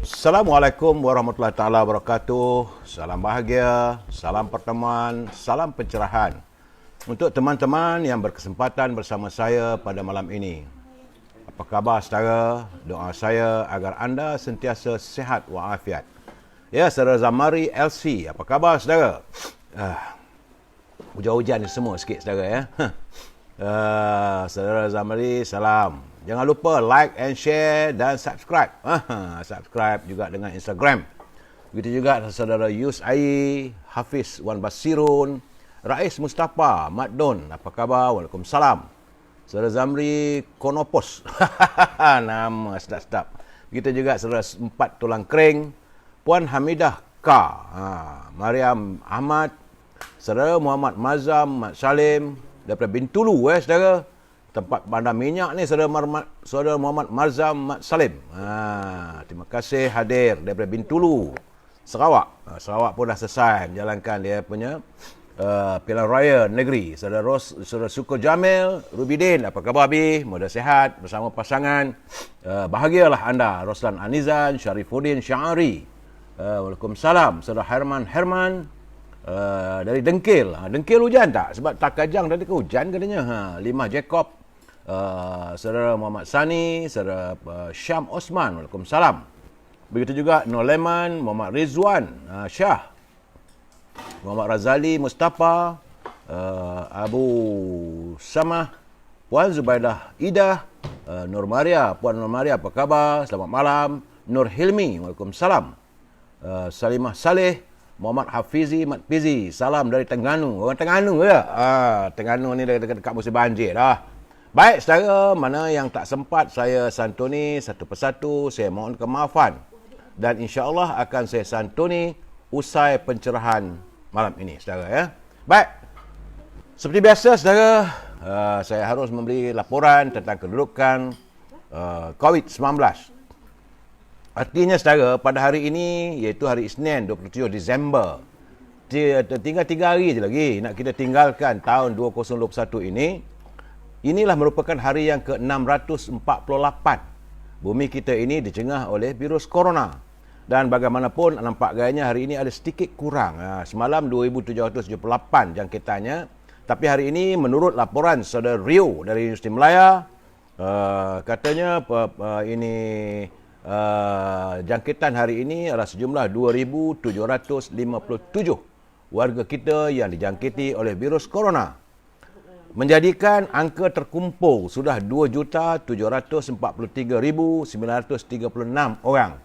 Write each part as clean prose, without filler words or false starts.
Assalamualaikum warahmatullahi taala wabarakatuh. Salam bahagia, salam pertemuan, salam pencerahan untuk teman-teman yang berkesempatan bersama saya pada malam ini. Apa khabar saudara? Doa saya agar anda sentiasa sihat walafiat. Ya, saudara Zamari LC, apa khabar saudara? Hujan-hujan ni semua sikit saudara ya. Saudara Zamari, salam. Jangan lupa like and share dan subscribe. Subscribe juga dengan Instagram. Begitu juga saudara Yus Ai, Hafiz Wan Basirun, Rais Mustafa, Mat Don. Apa khabar? Waalaikumsalam. Saudara Zamri Konopos. Nama sedap-sedap. Begitu juga saudara Empat Tulang Kering, Puan Hamidah K. Mariam Ahmad, saudara Muhammad Mazam, Mat Salim, daripada Bintulu saudara. Tempat bandar minyak ni saudara Muhammad Mazam Mat Salim. Terima kasih hadir daripada Bintulu, Sarawak. Sarawak pun dah selesai menjalankan dia punya pilihan raya negeri. Saudara Sukur Jamil, Rubidin, apa khabar Abi? Mudah sihat bersama pasangan. Bahagialah anda. Roslan Anizan, Syarifuddin Syahari. Waalaikumsalam. Saudara Herman dari Dengkil. Dengkil hujan tak? Sebab Takajang tadi ke hujan katanya. Limah Jacob, saudara Muhammad Sani, saudara Syam Osman. Waalaikumsalam. Begitu juga Nur Leman, Muhammad Rizwan Syah, Muhammad Razali Mustafa, Abu Samah, Puan Zubaidah Ida, Nur Maria, Puan Nur Maria, apa khabar? Selamat malam. Nur Hilmi, waalaikumsalam. Salimah Saleh, Muhammad Hafizi Mat Pizi, salam dari Terengganu. Orang Terengganu ke? Terengganu ni dekat musim banjir dah. Baik saudara, mana yang tak sempat saya santuni satu persatu, saya mohon kemaafan. Dan insya-Allah akan saya santuni usai pencerahan malam ini saudara ya. Baik. Seperti biasa saudara, saya harus memberi laporan tentang kedudukan COVID-19. Artinya saudara, pada hari ini iaitu hari Isnin 27 Disember, tinggal 3 hari je lagi nak kita tinggalkan tahun 2021 ini. Inilah merupakan hari yang ke-648 bumi kita ini dicengah oleh virus corona. Dan bagaimanapun nampak gayanya hari ini ada sedikit kurang. Semalam 2,778 jangkitannya. Tapi hari ini menurut laporan saudara Rio dari Universiti Melaya, katanya jangkitan hari ini adalah sejumlah 2,757 warga kita yang dijangkiti oleh virus corona, menjadikan angka terkumpul sudah 2,743,936 orang.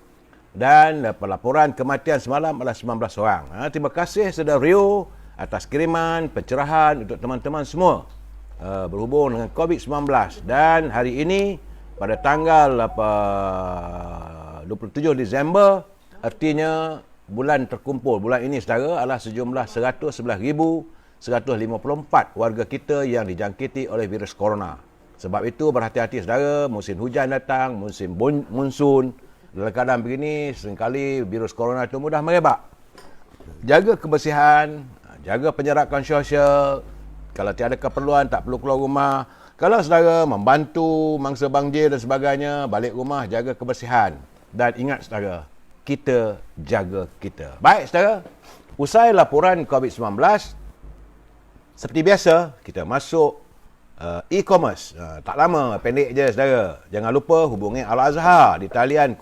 Dan pelaporan kematian semalam adalah 19 orang. Terima kasih saudara Rio atas kiriman pencerahan untuk teman-teman semua berhubung dengan COVID-19. Dan hari ini pada tanggal 27 Disember, artinya bulan terkumpul bulan ini saudara adalah sejumlah 111,154 warga kita yang dijangkiti oleh virus corona. Sebab itu berhati-hati saudara, musim hujan datang, musim monsun. Dalam keadaan begini, seringkali virus corona itu mudah merebak. Jaga kebersihan, jaga penjarakan sosial. Kalau tiada keperluan, tak perlu keluar rumah. Kalau saudara membantu mangsa banjir dan sebagainya, balik rumah, jaga kebersihan. Dan ingat saudara, kita jaga kita. Baik saudara, usai laporan COVID-19, seperti biasa, kita masuk e-commerce. Tak lama, pendek je saudara. Jangan lupa hubungi Al-Azhar di talian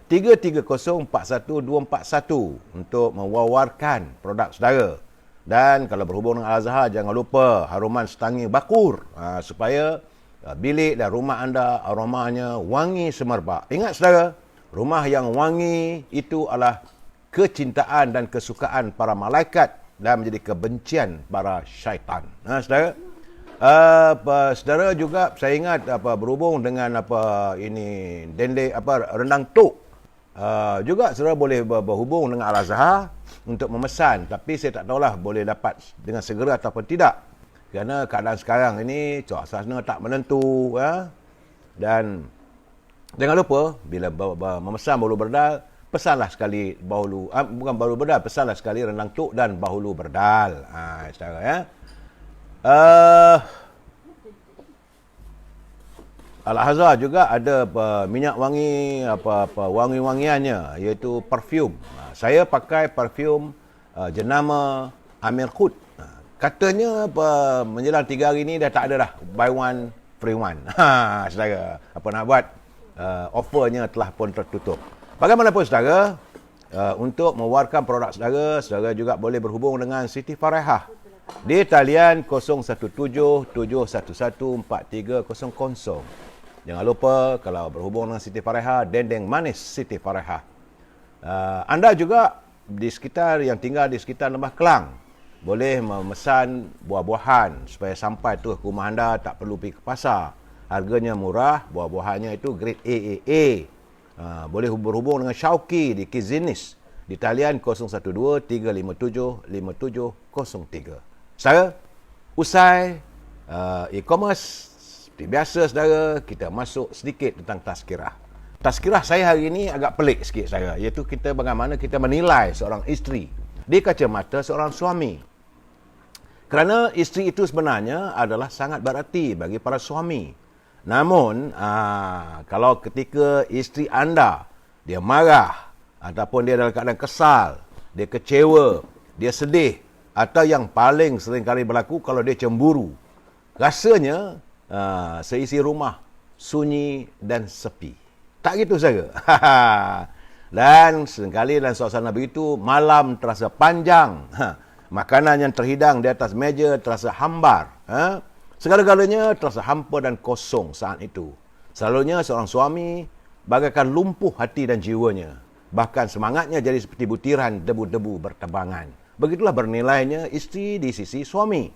011-330-41241 untuk mewawarkan produk saudara. Dan kalau berhubung dengan Al-Azhar, jangan lupa haruman setangi bakur supaya bilik dan rumah anda aromanya wangi semerbak. Ingat saudara, rumah yang wangi itu adalah kecintaan dan kesukaan para malaikat dan menjadi kebencian para syaitan. Saudara, saudara juga saya ingat berhubung dengan rendang tok. Juga saudara boleh berhubung dengan Al-Azhar untuk memesan, tapi saya tak tahulah boleh dapat dengan segera ataupun tidak. Kerana keadaan sekarang ini suasana tak menentu dan jangan lupa bila memesan bahulu berdal, pesanlah sekali bahulu pesanlah sekali rendang tok dan bahulu berdal. Saudara ya. Al-Azhar juga ada minyak wangi wangi-wangiannya, iaitu parfum. Saya pakai parfum jenama Amir Khut. Katanya menjelang 3 hari ni dah tak ada dah buy one free one. Saudara, apa nak buat? Offernya telah pun tertutup. Bagaimanapun saudara, untuk mewawarkan produk saudara, saudara juga boleh berhubung dengan Siti Farehah di talian 0177114300. Jangan lupa kalau berhubung dengan Siti Farehah, dendeng manis Siti Farehah. Anda juga yang tinggal di sekitar Lembah Kelang boleh memesan buah-buahan supaya sampai tu ke rumah anda, tak perlu pergi ke pasar. Harganya murah, buah-buahannya itu grade AAA. Boleh berhubung dengan Syauqi di Kizinis di talian 0123575703. Saudara, usai e-commerce, seperti biasa saudara, kita masuk sedikit tentang tazkirah. Tazkirah saya hari ini agak pelik sikit saudara, iaitu kita bagaimana kita menilai seorang isteri di kacamata seorang suami. Kerana isteri itu sebenarnya adalah sangat berarti bagi para suami. Namun, kalau ketika isteri anda, dia marah, ataupun dia dalam keadaan kesal, dia kecewa, dia sedih, atau yang paling sering kali berlaku kalau dia cemburu, rasanya seisi rumah sunyi dan sepi. Tak gitu saja. Dan seringkali dalam suasana begitu, malam terasa panjang. Makanan yang terhidang di atas meja terasa hambar. Segala-galanya terasa hampa dan kosong saat itu. Selalunya seorang suami bagaikan lumpuh hati dan jiwanya. Bahkan semangatnya jadi seperti butiran debu-debu bertebangan. Begitulah bernilainya isteri di sisi suami.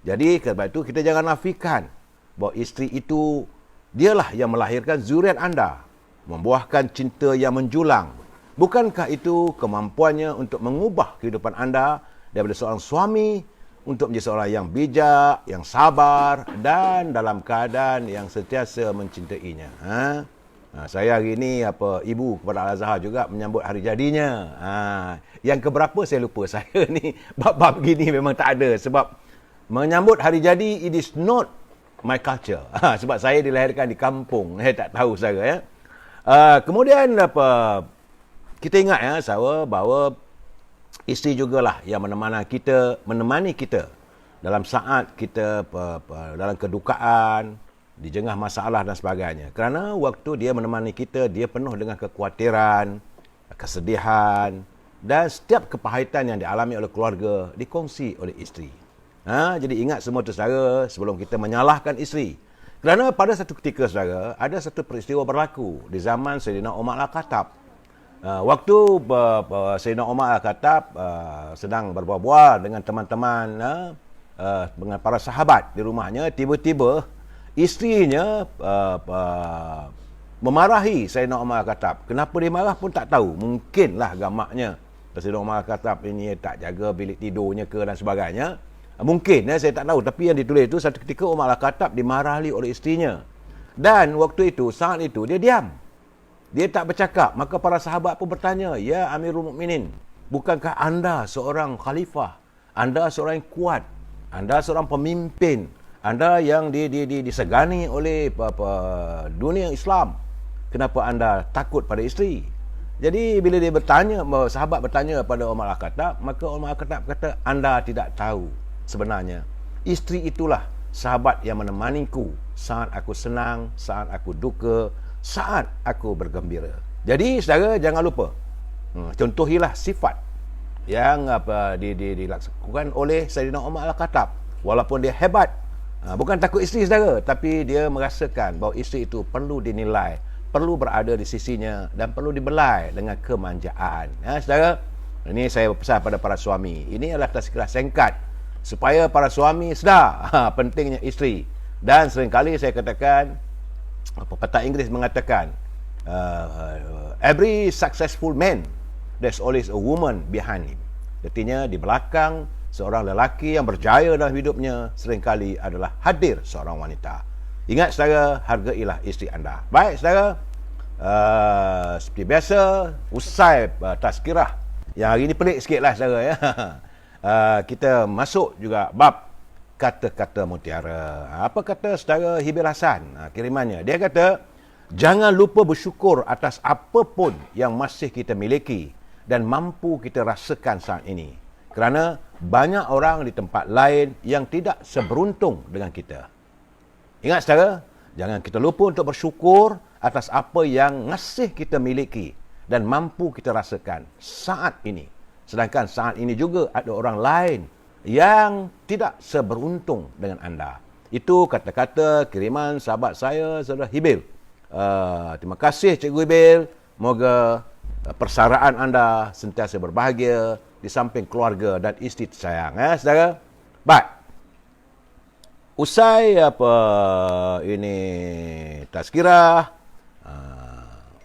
Jadi sebab itu kita jangan nafikan bahawa isteri itu dialah yang melahirkan zuriat anda, membuahkan cinta yang menjulang. Bukankah itu kemampuannya untuk mengubah kehidupan anda daripada seorang suami untuk menjadi seorang yang bijak, yang sabar dan dalam keadaan yang sentiasa mencintainya. Saya hari ini ibu kepada Al-Azhar juga menyambut hari jadinya. Yang keberapa saya lupa. Saya ni bab-bab gini memang tak ada, sebab menyambut hari jadi it is not my culture. Sebab saya dilahirkan di kampung. Saya tak tahu saudara ya. Kemudian kita ingat ya saudara bahawa isteri jugalah yang menemani kita dalam saat kita dalam kedukaan, dijengah masalah dan sebagainya. Kerana waktu dia menemani kita, dia penuh dengan kekhawatiran, kesedihan dan setiap kepahitan yang dialami oleh keluarga dikongsi oleh isteri. Jadi ingat semua itu saudara sebelum kita menyalahkan isteri. Kerana pada satu ketika saudara, ada satu peristiwa berlaku di zaman Sayyidina Umar Al-Khattab. Waktu Sayyidina Umar Al-Khattab sedang berbual-bual dengan teman-teman, dengan para sahabat di rumahnya, tiba-tiba isterinya memarahi Sayyidina Umar Al-Khattab. Kenapa dia marah pun tak tahu. Mungkinlah gamaknya Sayyidina Umar Al-Khattab ini tak jaga bilik tidurnya ke dan sebagainya. Mungkin saya tak tahu, tapi yang ditulis itu satu ketika Umar Al-Khattab dimarahi oleh isterinya. Dan waktu itu, saat itu dia diam. Dia tak bercakap. Maka para sahabat pun bertanya, "Ya Amirul Mukminin, bukankah anda seorang khalifah? Anda seorang yang kuat. Anda seorang pemimpin. Anda yang disegani oleh dunia Islam. Kenapa anda takut pada isteri?" Jadi bila dia bertanya, sahabat bertanya pada Umar Al-Khattab, maka Umar Al-Khattab kata, "Anda tidak tahu. Sebenarnya, isteri itulah sahabat yang menemaniku saat aku senang, saat aku duka, saat aku bergembira." Jadi, saudara, jangan lupa. Contohilah sifat yang dilakukan oleh Sayyidina Umar Al-Khattab. Walaupun dia hebat, bukan takut isteri, saudara, tapi dia merasakan bahawa isteri itu perlu dinilai, perlu berada di sisinya dan perlu dibelai dengan kemanjaan. Saudara, ini saya pesan pada para suami. Ini adalah tazkirah singkat supaya para suami sedar pentingnya isteri. Dan seringkali saya katakan, pepatah Inggeris mengatakan, every successful man, there's always a woman behind him. Artinya di belakang seorang lelaki yang berjaya dalam hidupnya seringkali adalah hadir seorang wanita. Ingat saudara, hargailah isteri anda. Baik saudara, seperti biasa, usai tazkirah yang hari ini pelik sikit lah saudara ya. Kita masuk juga bab kata-kata mutiara. Apa kata saudara Hibil Hasan? Kirimannya. Dia kata, jangan lupa bersyukur atas apa pun yang masih kita miliki dan mampu kita rasakan saat ini. Kerana banyak orang di tempat lain yang tidak seberuntung dengan kita. Ingat saudara, jangan kita lupa untuk bersyukur atas apa yang masih kita miliki dan mampu kita rasakan saat ini. Sedangkan saat ini juga ada orang lain yang tidak seberuntung dengan anda. Itu kata-kata kiriman sahabat saya, saudara Hibil. Terima kasih Cikgu Hibil. Moga persaraan anda sentiasa berbahagia di samping keluarga dan isteri tersayang. Saudara? Baik. Usai tazkirah,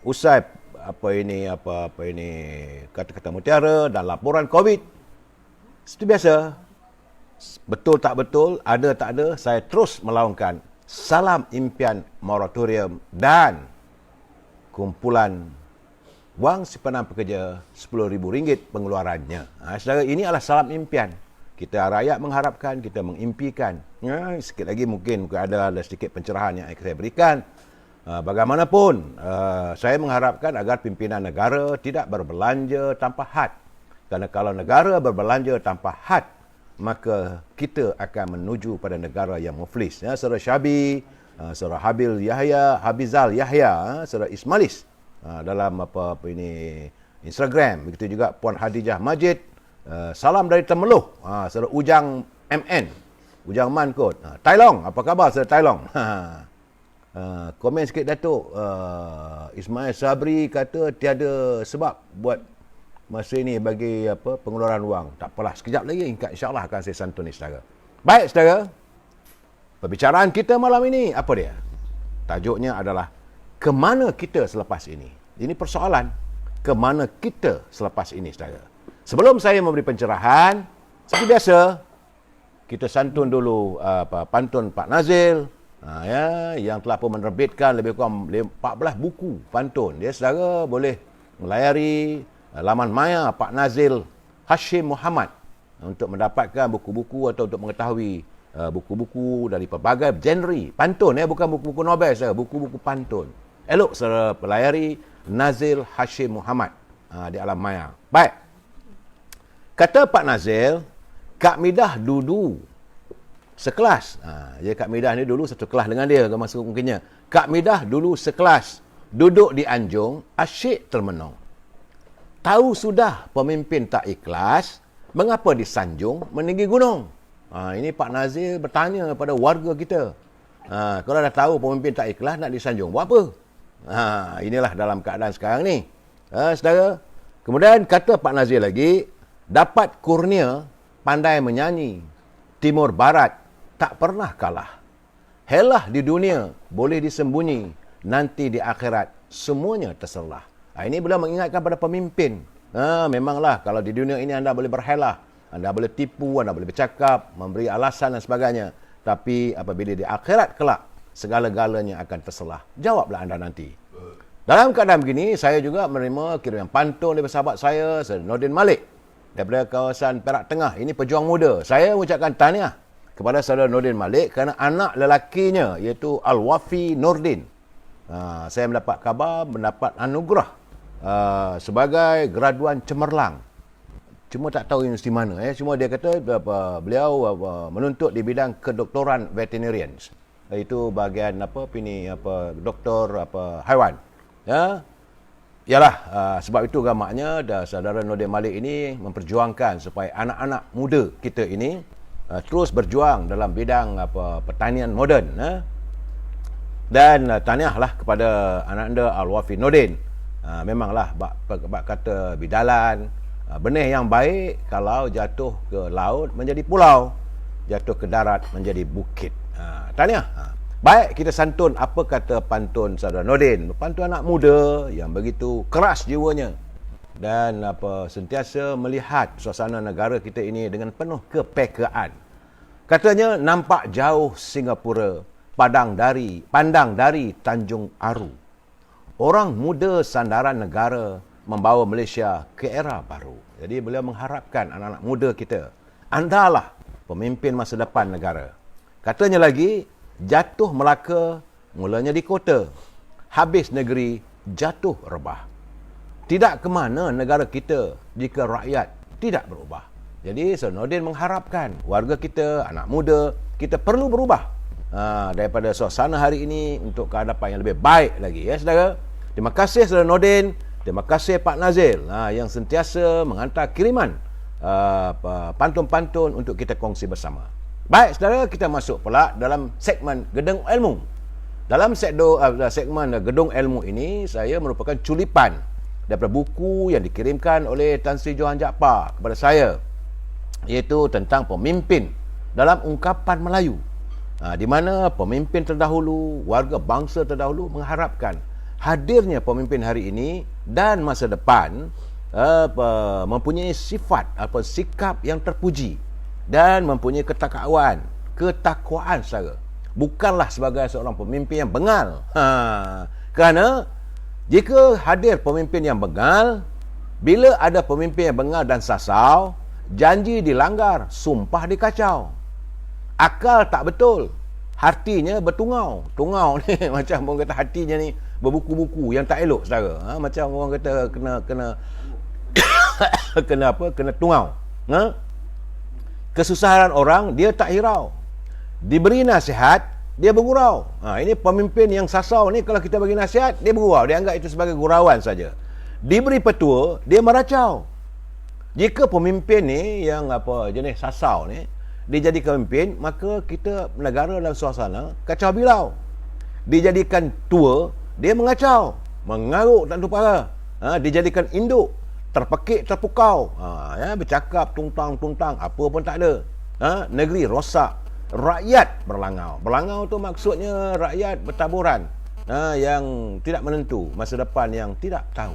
usai kata-kata mutiara dan laporan COVID. Seperti biasa, betul tak betul, ada tak ada, saya terus melaungkan salam impian moratorium dan kumpulan wang simpanan pekerja RM10,000 pengeluarannya. Saudara, ini adalah salam impian. Kita rakyat mengharapkan, kita mengimpikan. Sikit lagi mungkin ada sedikit pencerahan yang saya berikan. Bagaimanapun, saya mengharapkan agar pimpinan negara tidak berbelanja tanpa had. Kerana kalau negara berbelanja tanpa had, maka kita akan menuju pada negara yang muflis. Saudara Syabi, saudara Habizal Yahya, saudara Ismailis dalam Instagram. Begitu juga Puan Hadijah Majid. Salam dari Temeloh. Saudara Ujang MN. Ujang Man kot. Tailong, apa khabar saudara Tailong? Komen sikit Datuk. Ismail Sabri kata tiada sebab buat masa ini bagi pengeluaran wang. Tak apalah, sekejap lagi insya-Allah akan saya santuni saudara. Baik saudara. Perbicaraan kita malam ini apa dia? Tajuknya adalah ke mana kita selepas ini? Ini persoalan. Ke mana kita selepas ini saudara? Sebelum saya memberi pencerahan, seperti biasa kita santun dulu pantun Pak Nazil yang telah pun menerbitkan lebih kurang 14 buku pantun. Dia saudara boleh melayari laman maya Pak Nazil Hashim Muhammad untuk mendapatkan buku-buku atau untuk mengetahui buku-buku dari pelbagai genre pantun, bukan buku-buku Nobel saudara, buku-buku pantun. Elok saudara pelayari Nazil Hashim Muhammad di alam maya. Baik. Kata Pak Nazil, Kak Midah dulu sekelas. Kak Midah ni dulu satu kelas dengan dia, masa mungkinnya. Kak Midah dulu sekelas, duduk di anjung, asyik termenung. Tahu sudah pemimpin tak ikhlas, mengapa disanjung meninggi gunung? Ini Pak Nazil bertanya kepada warga kita. Kalau dah tahu pemimpin tak ikhlas, nak disanjung, buat apa? Inilah dalam keadaan sekarang ni. Saudara, kemudian kata Pak Nazil lagi, dapat kurnia pandai menyanyi, timur barat tak pernah kalah. Helah di dunia boleh disembunyi, nanti di akhirat semuanya terserlah. Ini beliau mengingatkan pada pemimpin. Memanglah kalau di dunia ini anda boleh berhelah, anda boleh tipu, anda boleh bercakap, memberi alasan dan sebagainya. Tapi apabila di akhirat kelak, segala-galanya akan terserlah. Jawablah anda nanti. Dalam keadaan begini, saya juga menerima kiriman pantun dari sahabat saya, Saudara Nordin Malik, daripada kawasan Perak Tengah. Ini pejuang muda. Saya mengucapkan tahniah kepada saudara Nordin Malik kerana anak lelakinya iaitu Al-Wafi Nordin. Saya mendapat khabar, mendapat anugerah sebagai graduan cemerlang. Cuma tak tahu universiti mana. Cuma dia kata beliau menuntut di bidang kedoktoran veterinarians. Itu bahagian doktor haiwan. Yalah, sebab itu gamaknya saudara Nordin Malik ini memperjuangkan supaya anak-anak muda kita ini terus berjuang dalam bidang pertanian moden. Dan tahniahlah kepada anak anda Al-Wafi Nordin. Memanglah bak kata bidalan, benih yang baik kalau jatuh ke laut menjadi pulau, jatuh ke darat menjadi bukit. Tahniah. Baik, kita santun apa kata pantun saudara Nordin. Pantun anak muda yang begitu keras jiwanya dan sentiasa melihat suasana negara kita ini dengan penuh kepekaan. Katanya, nampak jauh Singapura, pandang dari Tanjung Aru. Orang muda sandaran negara membawa Malaysia ke era baru. Jadi beliau mengharapkan anak-anak muda kita, andalah pemimpin masa depan negara. Katanya lagi, jatuh Melaka mulanya di kota, habis negeri jatuh rebah. Tidak ke mana negara kita jika rakyat tidak berubah. Jadi Saudara Nordin mengharapkan warga kita, anak muda, kita perlu berubah daripada suasana hari ini untuk kehadapan yang lebih baik lagi, ya saudara. Terima kasih Saudara Nordin, terima kasih Pak Nazil yang sentiasa menghantar kiriman pantun-pantun untuk kita kongsi bersama. Baik saudara, kita masuk pula dalam segmen Gedung Ilmu. Dalam segmen Gedung Ilmu ini, saya merupakan culipan daripada buku yang dikirimkan oleh Tan Sri Johan Jaafar kepada saya, iaitu tentang pemimpin dalam ungkapan Melayu, di mana pemimpin terdahulu, warga bangsa terdahulu mengharapkan hadirnya pemimpin hari ini dan masa depan mempunyai sifat sikap yang terpuji dan mempunyai ketakwaan saudara, bukanlah sebagai seorang pemimpin yang bengal. Kerana jika hadir pemimpin yang bengal, bila ada pemimpin yang bengal dan sasau, janji dilanggar, sumpah dikacau, akal tak betul, hatinya bertungau. Tungau ni macam orang kata hatinya ni berbuku-buku yang tak elok saudara. Macam orang kata kena tungau. Kesusahan orang dia tak hirau, diberi nasihat dia bergurau. Ini pemimpin yang sasau ni, kalau kita bagi nasihat dia bergurau, dia anggap itu sebagai gurauan saja. Diberi petua dia meracau. Jika pemimpin ni yang jenis sasau ni dijadikan pemimpin, maka kita negara dalam suasana kacau bilau. Dijadikan tua, dia mengacau, mengaruk tak tentu para. Dijadikan induk, terpekik terpukau, bercakap tuntang-tuntang, apa pun tak ada. Negeri rosak, rakyat berlangau. Berlangau tu maksudnya rakyat bertaburan, yang tidak menentu, masa depan yang tidak tahu.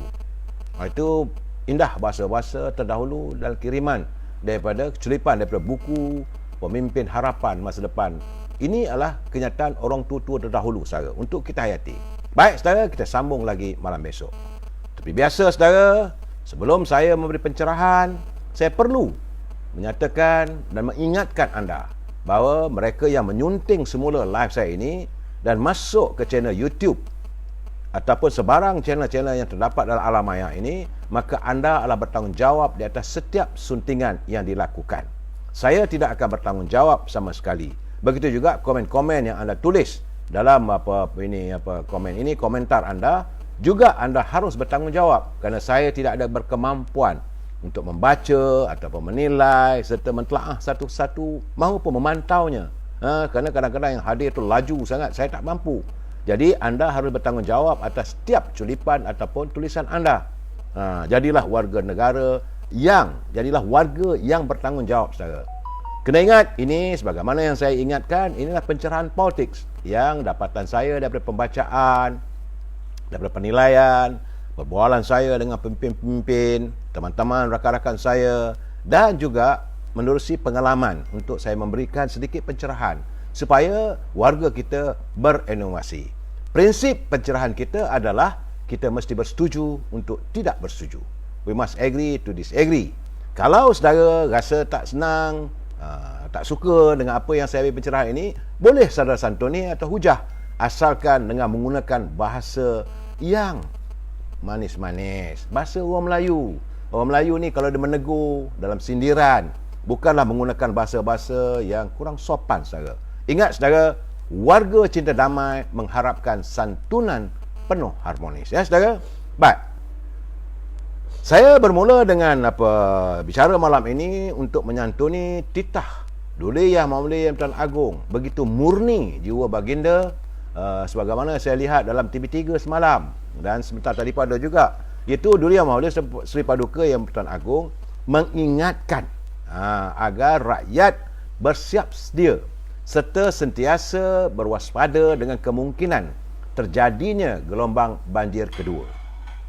Itu indah bahasa-bahasa terdahulu dalam kiriman daripada culipan daripada buku Pemimpin Harapan Masa Depan. Ini adalah kenyataan orang tua-tua terdahulu saudara, untuk kita hayati. Baik saudara, kita sambung lagi malam besok. Tapi biasa saudara, sebelum saya memberi pencerahan, saya perlu menyatakan dan mengingatkan anda bahawa mereka yang menyunting semula live saya ini dan masuk ke channel YouTube ataupun sebarang channel-channel yang terdapat dalam alam maya ini, maka anda adalah bertanggungjawab di atas setiap suntingan yang dilakukan. Saya tidak akan bertanggungjawab sama sekali. Begitu juga komen-komen yang anda tulis dalam komen ini, komentar anda, juga anda harus bertanggungjawab, kerana saya tidak ada berkemampuan untuk membaca ataupun menilai serta mentelaah satu-satu maupun memantaunya. Kerana kadang-kadang yang hadir itu laju sangat, saya tak mampu. Jadi anda harus bertanggungjawab atas setiap culipan ataupun tulisan anda. Jadilah warga yang bertanggungjawab saudara. Kena ingat, ini sebagaimana yang saya ingatkan, inilah pencerahan politik yang dapatan saya daripada pembacaan, daripada penilaian, perbualan saya dengan pemimpin-pemimpin, teman-teman, rakan-rakan saya, dan juga menerusi pengalaman untuk saya memberikan sedikit pencerahan supaya warga kita berinovasi. Prinsip pencerahan kita adalah kita mesti bersetuju untuk tidak bersetuju. We must agree to disagree. Kalau saudara rasa tak senang, tak suka dengan apa yang saya beri pencerahan ini, boleh saudara santuni atau hujah, asalkan dengan menggunakan bahasa yang manis-manis, bahasa orang Melayu. Orang Melayu ni kalau dia menegur dalam sindiran, bukanlah menggunakan bahasa-bahasa yang kurang sopan saudara. Ingat saudara, warga cinta damai mengharapkan santunan penuh harmonis, ya saudara. Baik, saya bermula dengan bicara malam ini untuk menyantuni titah Duli Yang Maulid Tuan Agong. Begitu murni jiwa baginda, sebagaimana saya lihat dalam TV3 semalam dan sebentar tadi pada juga, iaitu Duli Yang Maulid Seri Paduka Yang Tuan Agong mengingatkan agar rakyat bersiap sedia serta sentiasa berwaspada dengan kemungkinan terjadinya gelombang banjir kedua.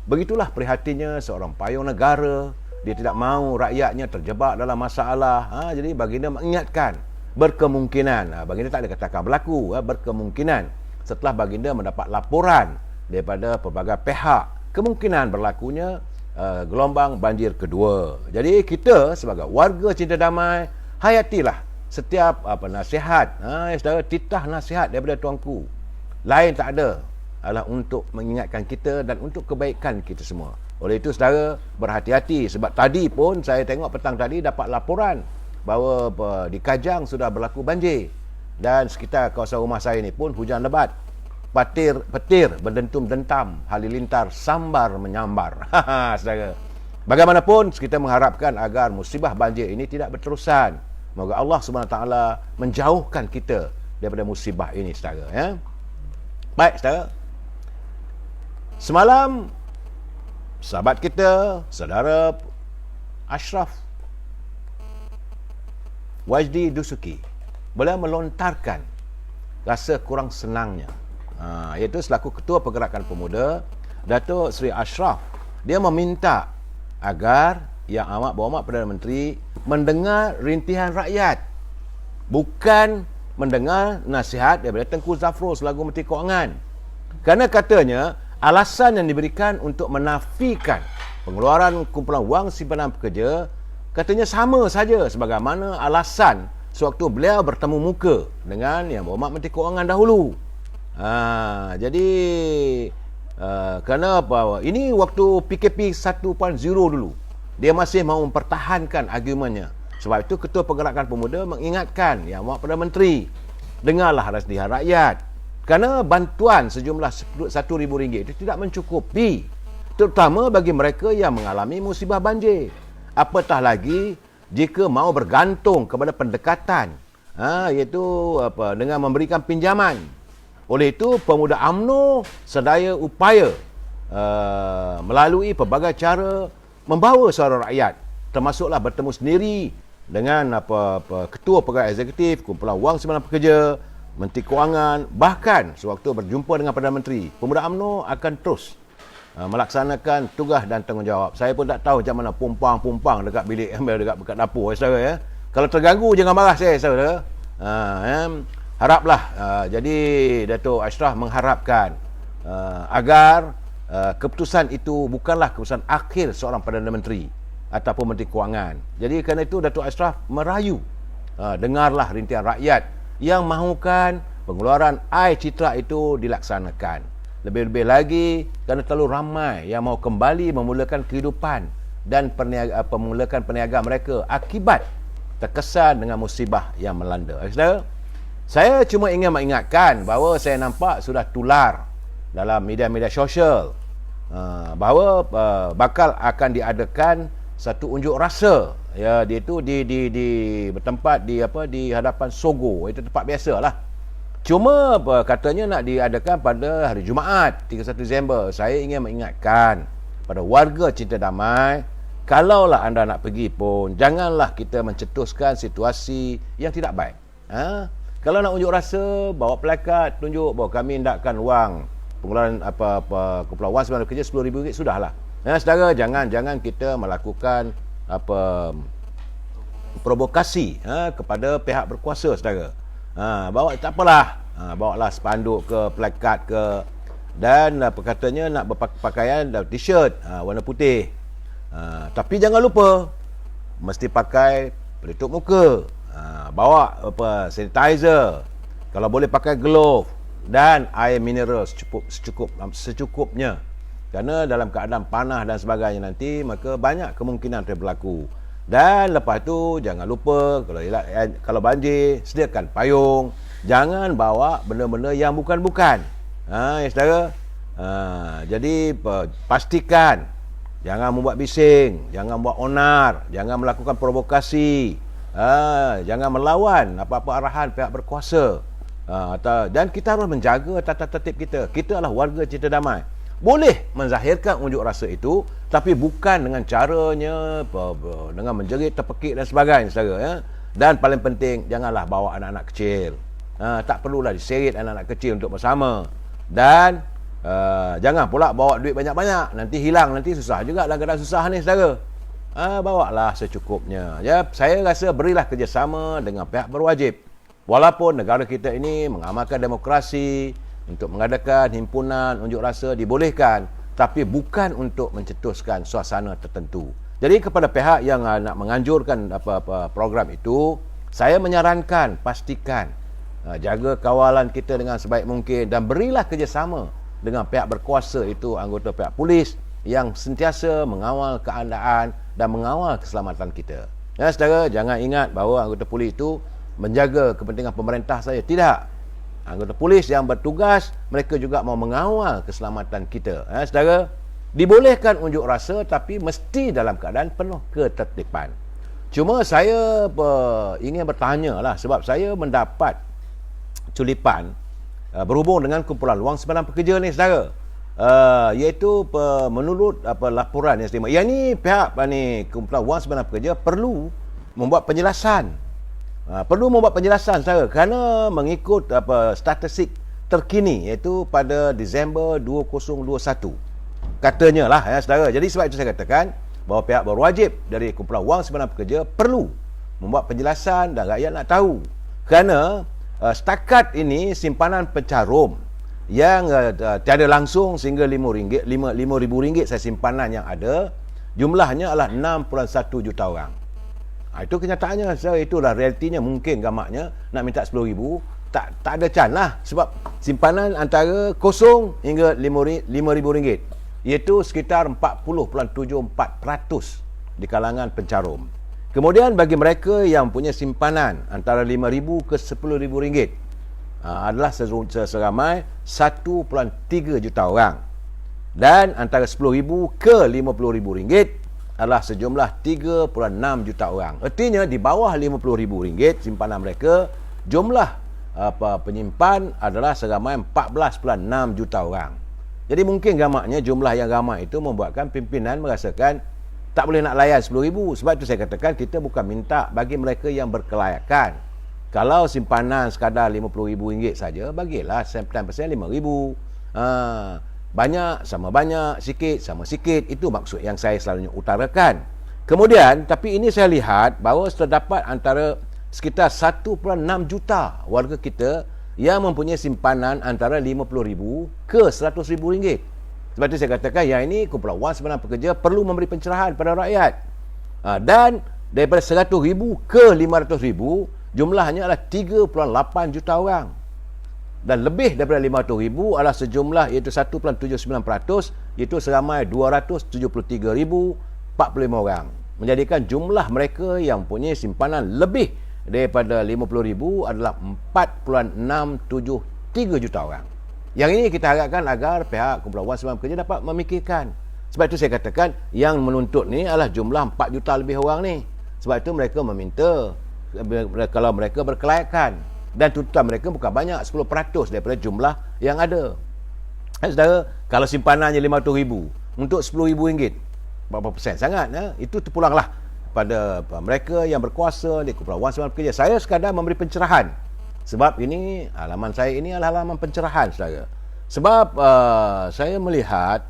Begitulah prihatinnya seorang payung negara. Dia tidak mahu rakyatnya terjebak dalam masalah. Jadi baginda mengingatkan berkemungkinan. Baginda tak ada katakan berlaku, berkemungkinan. Setelah baginda mendapat laporan daripada pelbagai pihak, kemungkinan berlakunya gelombang banjir kedua. Jadi kita sebagai warga cinta damai, hayatilah setiap nasihat, saudara, titah nasihat daripada tuanku lain tak ada adalah untuk mengingatkan kita dan untuk kebaikan kita semua. Oleh itu saudara, berhati-hati, sebab tadi pun saya tengok petang tadi dapat laporan bahawa di Kajang sudah berlaku banjir, dan sekitar kawasan rumah saya ni pun hujan lebat, petir berdentum-dentam, halilintar sambar menyambar. Saudara, bagaimanapun kita mengharapkan agar musibah banjir ini tidak berterusan. Moga Allah SWT menjauhkan kita daripada musibah ini, saudara, ya. Baik, saudara. Semalam sahabat kita, saudara Ashraf Wajdi Dusuki boleh melontarkan rasa kurang senangnya, iaitu selaku Ketua Pergerakan Pemuda, Datuk Seri Ashraf, dia meminta agar Yang Amat Berhormat Perdana Menteri mendengar rintihan rakyat, bukan mendengar nasihat daripada Tengku Zafrul selaku Menteri Kewangan. Kerana katanya alasan yang diberikan untuk menafikan pengeluaran kumpulan wang simpanan pekerja katanya sama saja sebagaimana alasan sewaktu beliau bertemu muka dengan Yang Berhormat Menteri Kewangan dahulu. Jadi kerana apa? Ini waktu PKP 1.0 dulu. Dia masih mahu mempertahankan argumennya. Sebab itu Ketua Pergerakan Pemuda mengingatkan Yang Amat Perdana Menteri, dengarlah nasihat rakyat. Kerana bantuan sejumlah RM1,000 itu tidak mencukupi, terutama bagi mereka yang mengalami musibah banjir. Apatah lagi jika mahu bergantung kepada pendekatan, iaitu dengan memberikan pinjaman. Oleh itu, Pemuda UMNO sedaya upaya melalui pelbagai cara membawa suara rakyat, termasuklah bertemu sendiri dengan Ketua Pergerakan Eksekutif, kumpulan wang simpanan pekerja, Menteri Kewangan, bahkan sewaktu berjumpa dengan Perdana Menteri. Pemuda UMNO akan terus melaksanakan tugas dan tanggungjawab. Saya pun tak tahu macam mana pumpang dekat bilik dekat dapur, saudara, ya. Kalau terganggu jangan marah saya, saudara. Haraplah jadi Datuk Ashraf mengharapkan agar keputusan itu bukanlah keputusan akhir seorang Perdana Menteri ataupun Menteri Kewangan. Jadi kerana itu Datuk Ashraf merayu, dengarlah rintihan rakyat yang mahukan pengeluaran air citra itu dilaksanakan. Lebih-lebih lagi kerana terlalu ramai yang mahu kembali memulakan kehidupan dan memulakan perniagaan mereka akibat terkesan dengan musibah yang melanda. Saudara, saya cuma ingin mengingatkan bahawa saya nampak sudah tular dalam media-media sosial bahawa bakal akan diadakan satu unjuk rasa, ya, dia itu di bertempat di hadapan Sogo, itu tempat biasalah. Cuma katanya nak diadakan pada hari Jumaat 31 Disember. Saya ingin mengingatkan pada warga cinta damai, kalaulah anda nak pergi pun janganlah kita mencetuskan situasi yang tidak baik. Kalau nak unjuk rasa, bawa plakat tunjuk bahawa kami hendakkan wang pengeluaran kumpulan wang simpanan kerja RM10,000, sudahlah. Saudara, jangan kita melakukan provokasi kepada pihak berkuasa, saudara. Bawa tak apalah, bawalah spanduk ke, plakat ke, dan katanya nak berpakaian t-shirt warna putih. Tapi jangan lupa mesti pakai pelitup muka, bawa sanitizer, kalau boleh pakai glove dan air mineral secukupnya. Kerana dalam keadaan panas dan sebagainya nanti, maka banyak kemungkinan berlaku. Dan lepas tu jangan lupa kalau banjir, sediakan payung. Jangan bawa benda-benda yang bukan-bukan. Ya, saudara. Jadi pastikan jangan membuat bising, jangan buat onar, jangan melakukan provokasi, jangan melawan apa-apa arahan pihak berkuasa. Dan kita harus menjaga tata tertib kita. Kita adalah warga cinta damai. Boleh menzahirkan unjuk rasa itu, tapi bukan dengan caranya dengan menjerit, terpekik dan sebagainya, saudara, ya. Dan paling penting, janganlah bawa anak-anak kecil. Tak perlulah diseret anak-anak kecil untuk bersama. Dan jangan pula bawa duit banyak-banyak, nanti hilang, nanti susah juga dalam keadaan susah ni, saudara. Bawalah secukupnya. Ya, saya rasa berilah kerjasama dengan pihak berwajib. Walaupun negara kita ini mengamalkan demokrasi, untuk mengadakan himpunan unjuk rasa dibolehkan, tapi bukan untuk mencetuskan suasana tertentu. Jadi kepada pihak yang nak menganjurkan program itu, Saya menyarankan, pastikan jaga kawalan kita dengan sebaik mungkin dan berilah kerjasama dengan pihak berkuasa, itu anggota pihak polis yang sentiasa mengawal keadaan dan mengawal keselamatan kita. Ya, saudara, jangan ingat bahawa anggota polis itu menjaga kepentingan pemerintah saja. Tidak. Anggota polis yang bertugas, mereka juga mau mengawal keselamatan kita. Ya, saudara, dibolehkan unjuk rasa tapi mesti dalam keadaan penuh ketertiban. Cuma saya ingin bertanya lah, sebab saya mendapat culipan berhubung dengan kumpulan wang simpanan pekerja ni, saudara. Iaitu menurut laporan yang saya terima, yang ni pihak kumpulan wang simpanan pekerja perlu membuat penjelasan. Perlu membuat penjelasan, saudara, kerana mengikut statistik terkini iaitu pada Disember 2021. Katanya lah, ya, saudara. Jadi sebab itu saya katakan bahawa pihak berwajib dari kumpulan wang simpanan pekerja perlu membuat penjelasan dan rakyat nak tahu. Kerana setakat ini simpanan pencarum yang tiada langsung sehingga RM5,000 saya simpanan yang ada, jumlahnya adalah 6.1 juta orang. Itu kenyataannya, saudara. Itulah realitinya. Mungkin gamaknya nak minta RM10,000 tak ada can lah, sebab simpanan antara kosong hingga RM5,000, iaitu sekitar 40.74% di kalangan pencarum. Kemudian bagi mereka yang punya simpanan antara RM5,000 ke RM10,000 adalah seramai 1.3 juta orang, dan antara RM10,000 ke RM50,000 adalah sejumlah 3.6 juta orang. Artinya di bawah RM50,000 simpanan mereka, jumlah penyimpan adalah seramai 14.6 juta orang. Jadi mungkin gamaknya jumlah yang ramai itu membuatkan pimpinan merasakan tak boleh nak layan RM10,000. Sebab itu saya katakan kita bukan minta bagi mereka yang berkelayakan. Kalau simpanan sekadar RM50,000 saja, bagilah 10% RM5,000. Banyak sama banyak, sikit sama sikit. Itu maksud yang saya selalunya utarakan. Kemudian, tapi ini saya lihat bahawa terdapat antara sekitar 1.6 juta warga kita yang mempunyai simpanan antara RM50,000 ke RM100,000. Sebab itu saya katakan yang ini kumpulan wang simpanan pekerja perlu memberi pencerahan pada rakyat. Dan daripada RM100,000 ke RM500,000, jumlahnya adalah 3.8 juta orang. Dan lebih daripada RM500,000 adalah sejumlah iaitu 1.79%, iaitu seramai 273,045 orang. Menjadikan jumlah mereka yang mempunyai simpanan lebih daripada RM50,000 adalah 4.673 juta orang. Yang ini kita harapkan agar pihak kumpulan wang simpanan pekerja dapat memikirkan. Sebab itu saya katakan yang menuntut ni adalah jumlah 4 juta lebih orang ni. Sebab itu mereka meminta kalau mereka berkelayakan, dan tuntutan mereka bukan banyak, 10% daripada jumlah yang ada. Saudara, kalau simpanannya RM500,000 untuk RM10,000, berapa persen sangat, itu terpulanglah pada mereka yang berkuasa di kumpulan wang simpanan pekerja. Saya sekadar memberi pencerahan, sebab ini halaman saya ini adalah halaman pencerahan, saudara. Sebab saya melihat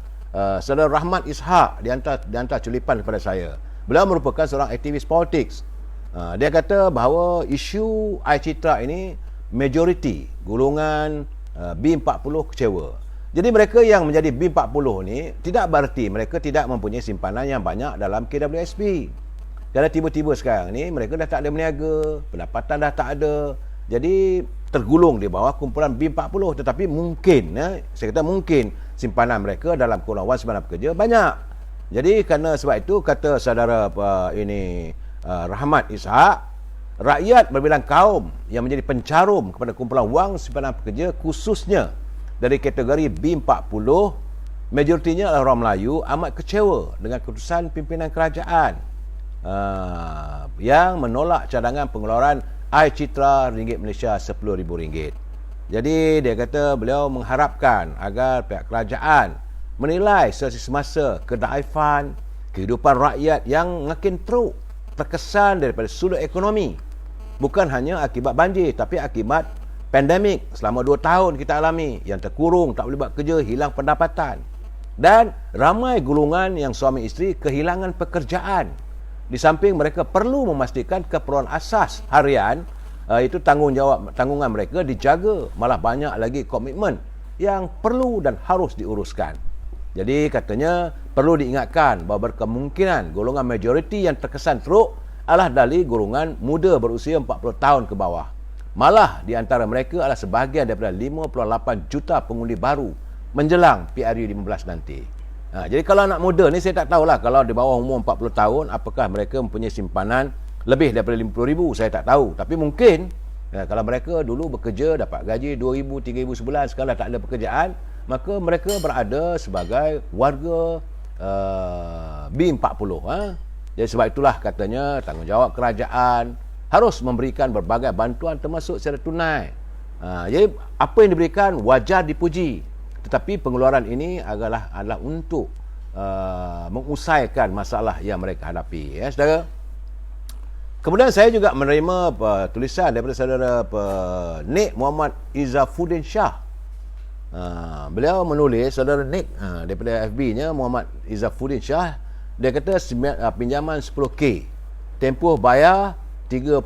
saudara Rahmat Ishak di antara culipan kepada saya. Beliau merupakan seorang aktivis politik. Dia kata bahawa isu iCitra ini majoriti golongan B40 kecewa. Jadi mereka yang menjadi B40 ni tidak berarti mereka tidak mempunyai simpanan yang banyak dalam KWSP. Kerana tiba-tiba sekarang ni mereka dah tak ada berniaga, pendapatan dah tak ada. Jadi tergulung di bawah kumpulan B40. Tetapi mungkin, saya kata mungkin simpanan mereka dalam kumpulan wang simpanan pekerja banyak. Jadi kerana sebab itu kata saudara Rahmat Ishak, rakyat berbilang kaum yang menjadi pencarum kepada kumpulan wang simpanan pekerja, khususnya dari kategori B40, majoritinya adalah orang Melayu, amat kecewa dengan keputusan pimpinan kerajaan yang menolak cadangan pengeluaran iCitra ringgit Malaysia RM10,000. Jadi dia kata beliau mengharapkan agar pihak kerajaan menilai secara semasa kedaifan kehidupan rakyat yang makin teruk terkesan daripada sudut ekonomi, bukan hanya akibat banjir tapi akibat pandemik selama 2 tahun kita alami, yang terkurung, tak boleh buat kerja, hilang pendapatan, dan ramai golongan yang suami isteri kehilangan pekerjaan. Di samping mereka perlu memastikan keperluan asas harian, itu tanggungan mereka dijaga, malah banyak lagi komitmen yang perlu dan harus diuruskan. Jadi katanya perlu diingatkan bahawa berkemungkinan golongan majoriti yang terkesan teruk adalah dari golongan muda berusia 40 tahun ke bawah. Malah di antara mereka adalah sebahagian daripada 58 juta pengundi baru menjelang PRU 15 nanti. Jadi kalau anak muda ni saya tak tahulah, kalau di bawah umur 40 tahun apakah mereka mempunyai simpanan lebih daripada 50,000, saya tak tahu. Tapi mungkin kalau mereka dulu bekerja dapat gaji 2,000, 3,000 sebulan, sekarang tak ada pekerjaan, maka mereka berada sebagai warga B40. Jadi sebab itulah katanya tanggungjawab kerajaan harus memberikan berbagai bantuan termasuk secara tunai. Jadi apa yang diberikan wajar dipuji, tetapi pengeluaran ini adalah untuk mengusaikan masalah yang mereka hadapi, ya saudara. Kemudian saya juga menerima tulisan daripada saudara Nik Muhammad Izzafuddin Shah. Beliau menulis, saudara Nik daripada FB-nya Muhammad Izzafuddin Shah, dia kata pinjaman 10K, tempoh bayar 3.5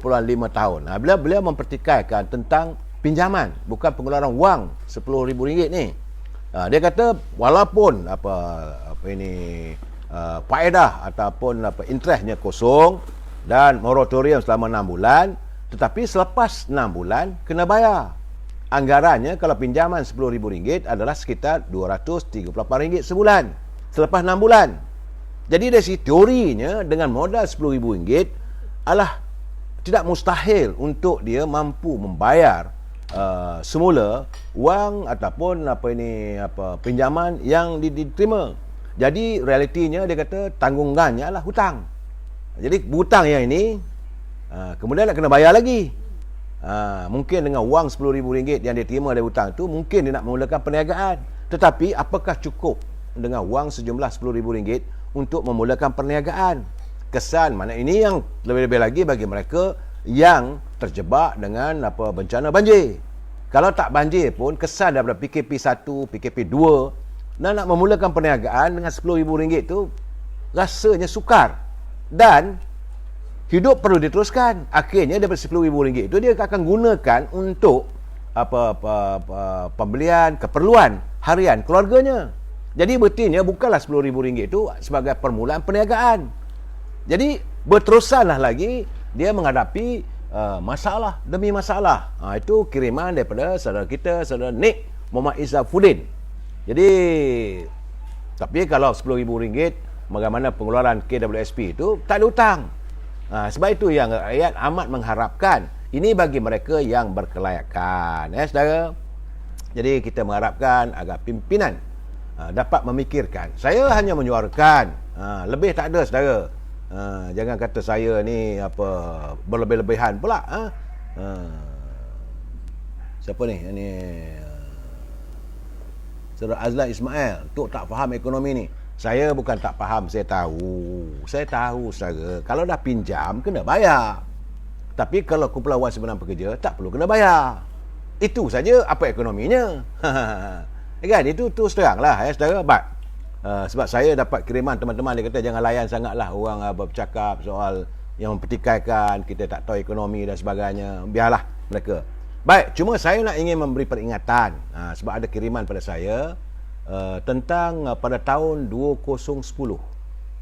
tahun. Beliau mempertikaikan tentang pinjaman, bukan pengeluaran wang RM10,000 ni. Dia kata walaupun faedah ataupun interestnya kosong dan moratorium selama 6 bulan, tetapi selepas 6 bulan kena bayar. Anggarannya kalau pinjaman RM10,000 adalah sekitar RM238 sebulan selepas 6 bulan. Jadi dari segi teorinya, dengan modal RM10,000 adalah tidak mustahil untuk dia mampu membayar semula wang ataupun pinjaman yang diterima. Jadi realitinya dia kata tanggungannya adalah hutang. Jadi hutang yang ini kemudian nak kena bayar lagi. Mungkin dengan wang RM10,000 yang dia terima dari hutang tu, mungkin dia nak memulakan perniagaan. Tetapi apakah cukup dengan wang sejumlah RM10,000 untuk memulakan perniagaan? Kesan mana ini yang lebih-lebih lagi bagi mereka yang terjebak dengan bencana banjir. Kalau tak banjir pun, kesan daripada PKP 1, PKP 2 dan nak memulakan perniagaan dengan RM10,000 tu rasanya sukar. Dan hidup perlu diteruskan. Akhirnya daripada RM10,000 itu dia akan gunakan untuk pembelian keperluan harian keluarganya. Jadi bertinya bukanlah RM10,000 itu sebagai permulaan perniagaan. Jadi berterusanlah lagi dia menghadapi masalah demi masalah. Itu kiriman daripada saudara kita, saudara Nik Muhammad Izzafuddin. Jadi tapi kalau RM10,000 bagaimana pengeluaran KWSP itu tak ada hutang. Sebab itu yang rakyat amat mengharapkan. Ini bagi mereka yang berkelayakan, ya saudara. Jadi kita mengharapkan agar pimpinan dapat memikirkan. Saya hanya menyuarakan, lebih tak ada saudara. Jangan kata saya ni berlebih-lebihan pula. Siapa ni? Ini Saudara Azlan Ismail, tu tak faham ekonomi ni. Saya bukan tak faham, saya tahu. Saya tahu saudara, kalau dah pinjam kena bayar. Tapi kalau kumpulan wang simpulan pekerja tak perlu kena bayar. Itu saja apa ekonominya. Kan itu terus teranglah, ya saudara. Sebab saya dapat kiriman teman-teman, dia kata jangan layan sangatlah orang bercakap soal yang mempertikaikan, kita tak tahu ekonomi dan sebagainya. Biarlah mereka. Baik, cuma saya nak ingin memberi peringatan sebab ada kiriman pada saya tentang pada tahun 2010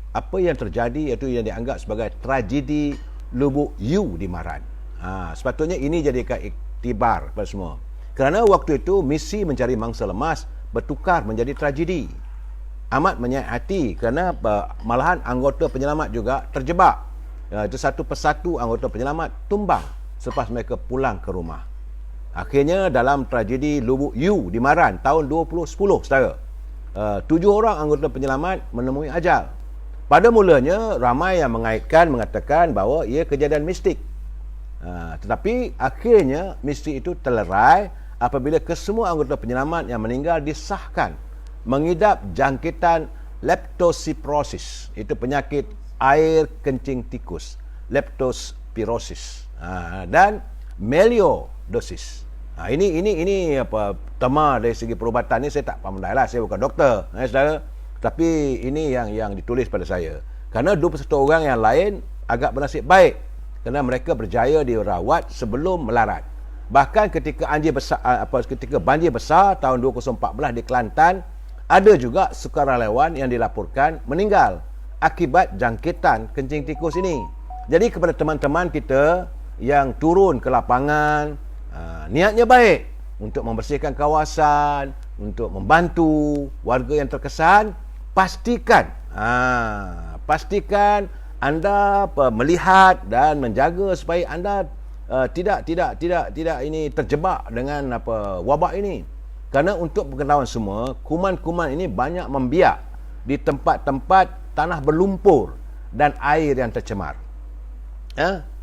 apa yang terjadi, iaitu yang dianggap sebagai tragedi Lubuk U di Maran. Sepatutnya ini jadikan iktibar pada semua, kerana waktu itu misi mencari mangsa lemas bertukar menjadi tragedi. Amat menyayat hati kerana malahan anggota penyelamat juga terjebak. Itu satu persatu anggota penyelamat tumbang selepas mereka pulang ke rumah. Akhirnya dalam tragedi Lubuk U di Maran tahun 2010 saudara, 7 orang anggota penyelamat menemui ajal. Pada mulanya ramai yang mengatakan bahawa ia kejadian mistik. Tetapi akhirnya misteri itu terlerai apabila kesemua anggota penyelamat yang meninggal disahkan mengidap jangkitan leptospirosis. Itu penyakit air kencing tikus, leptospirosis, dan melioidosis. Ini tema dari segi perubatan ni saya tak pandai lah, saya bukan doktor, saudara. Tapi ini yang ditulis pada saya. Kerana 21 orang yang lain agak bernasib baik kerana mereka berjaya dirawat sebelum melarat. Bahkan ketika banjir besar tahun 2014 di Kelantan, ada juga sukarelawan yang dilaporkan meninggal akibat jangkitan kencing tikus ini. Jadi kepada teman-teman kita yang turun ke lapangan, niatnya baik untuk membersihkan kawasan, untuk membantu warga yang terkesan, pastikan anda melihat dan menjaga supaya anda tidak ini terjebak dengan wabak ini. Kerana untuk pengetahuan semua, kuman-kuman ini banyak membiak di tempat-tempat tanah berlumpur dan air yang tercemar.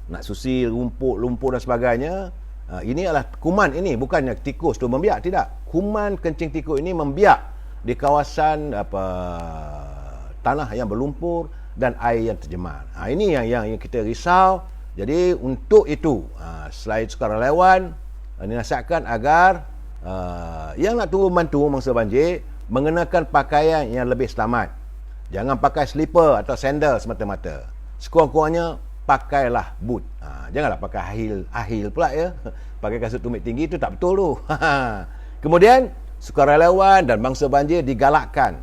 Nak susi lumpur dan sebagainya. Ini adalah kuman ini, bukannya tikus tu membiak, tidak. Kuman kencing tikus ini membiak di kawasan tanah yang berlumpur dan air yang tercemar. Ini yang kita risau. Jadi untuk itu, selain sukarelawan, dinasihatkan agar yang nak turun bantu mangsa banjir mengenakan pakaian yang lebih selamat. Jangan pakai slipper atau sandal semata-mata. Sekurang-kurangnya pakailah boot. Janganlah pakai ahil pula ya. Pakai kasut tumit tinggi itu tak betul tu. Kemudian sukarelawan dan bangsa banjir digalakkan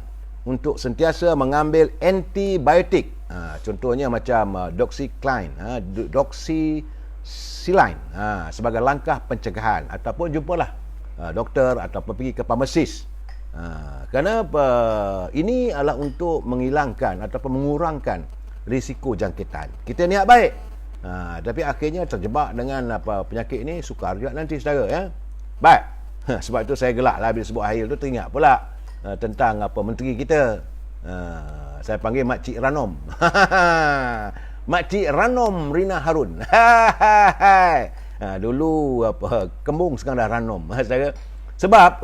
untuk sentiasa mengambil antibiotik. Contohnya macam doxycycline, doxycycline sebagai langkah pencegahan, ataupun jumpalah doktor ataupun pergi ke farmasis. Kerana ini adalah untuk menghilangkan ataupun mengurangkan risiko jangkitan. Kita niat baik, tapi akhirnya terjebak dengan penyakit ini, sukar juga nanti saudara ya. Baik. Sebab itu saya gelaklah bila sebut Ahil tu, teringat pula tentang menteri kita. Saya panggil Makcik Ranom. Makcik Ranom Rina Harun. Dulu kembung, sekarang dah Ranom. Sebab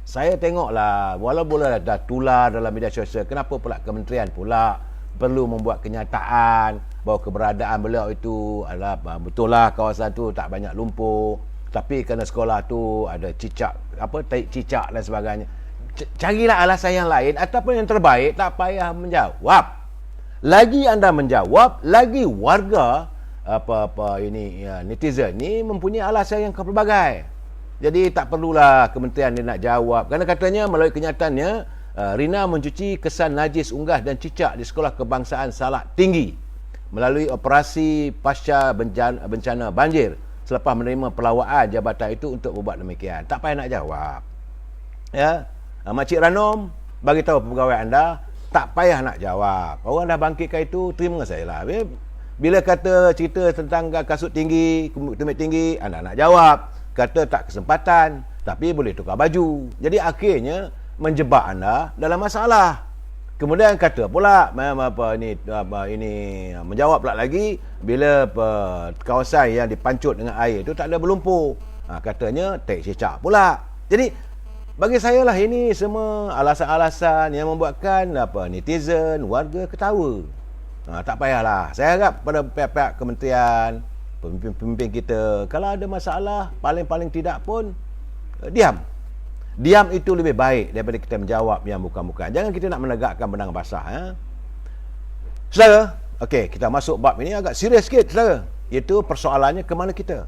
saya tengoklah, walaupun dah tular dalam media sosial, kenapa pula kementerian pula perlu membuat kenyataan bahawa keberadaan beliau itu adalah betul lah kawasan tu tak banyak lumpur, tapi kerana sekolah tu ada cicak, taik cicak dan sebagainya. Carilah alasan yang lain ataupun yang terbaik, tak payah menjawab. Lagi anda menjawab, lagi warga netizen ni mempunyai alasan yang pelbagai. Jadi tak perlulah kementerian ni nak jawab. Kerana katanya melalui kenyataannya, Rina mencuci kesan najis unggah dan cicak di Sekolah Kebangsaan Salak Tinggi melalui operasi pasca bencana banjir selepas menerima pelawaan jabatan itu untuk berbuat demikian. Tak payah nak jawab. Ya, Makcik Ranom, bagi tahu pegawai anda, tak payah nak jawab. Orang dah bangkitkan itu, terima saya lah. Bila kata cerita tentang kasut tinggi, tumit tinggi, anda nak jawab. Kata tak kesempatan, tapi boleh tukar baju. Jadi akhirnya menjebak anda dalam masalah. Kemudian kata pula ini menjawab pula lagi bila kawasan yang dipancut dengan air itu tak ada berlumpur. Katanya tak cicak pula. Jadi bagi saya lah, ini semua alasan-alasan yang membuatkan netizen, warga ketawa. Tak payahlah. Saya harap pada pihak-pihak kementerian, pemimpin kita, kalau ada masalah, paling-paling tidak pun diam. Diam itu lebih baik daripada kita menjawab yang bukan-bukan. Jangan kita nak menegakkan benang basah. Saudara, okey, kita masuk bab ini agak serius sikit, saudara. Itu persoalannya ke mana kita.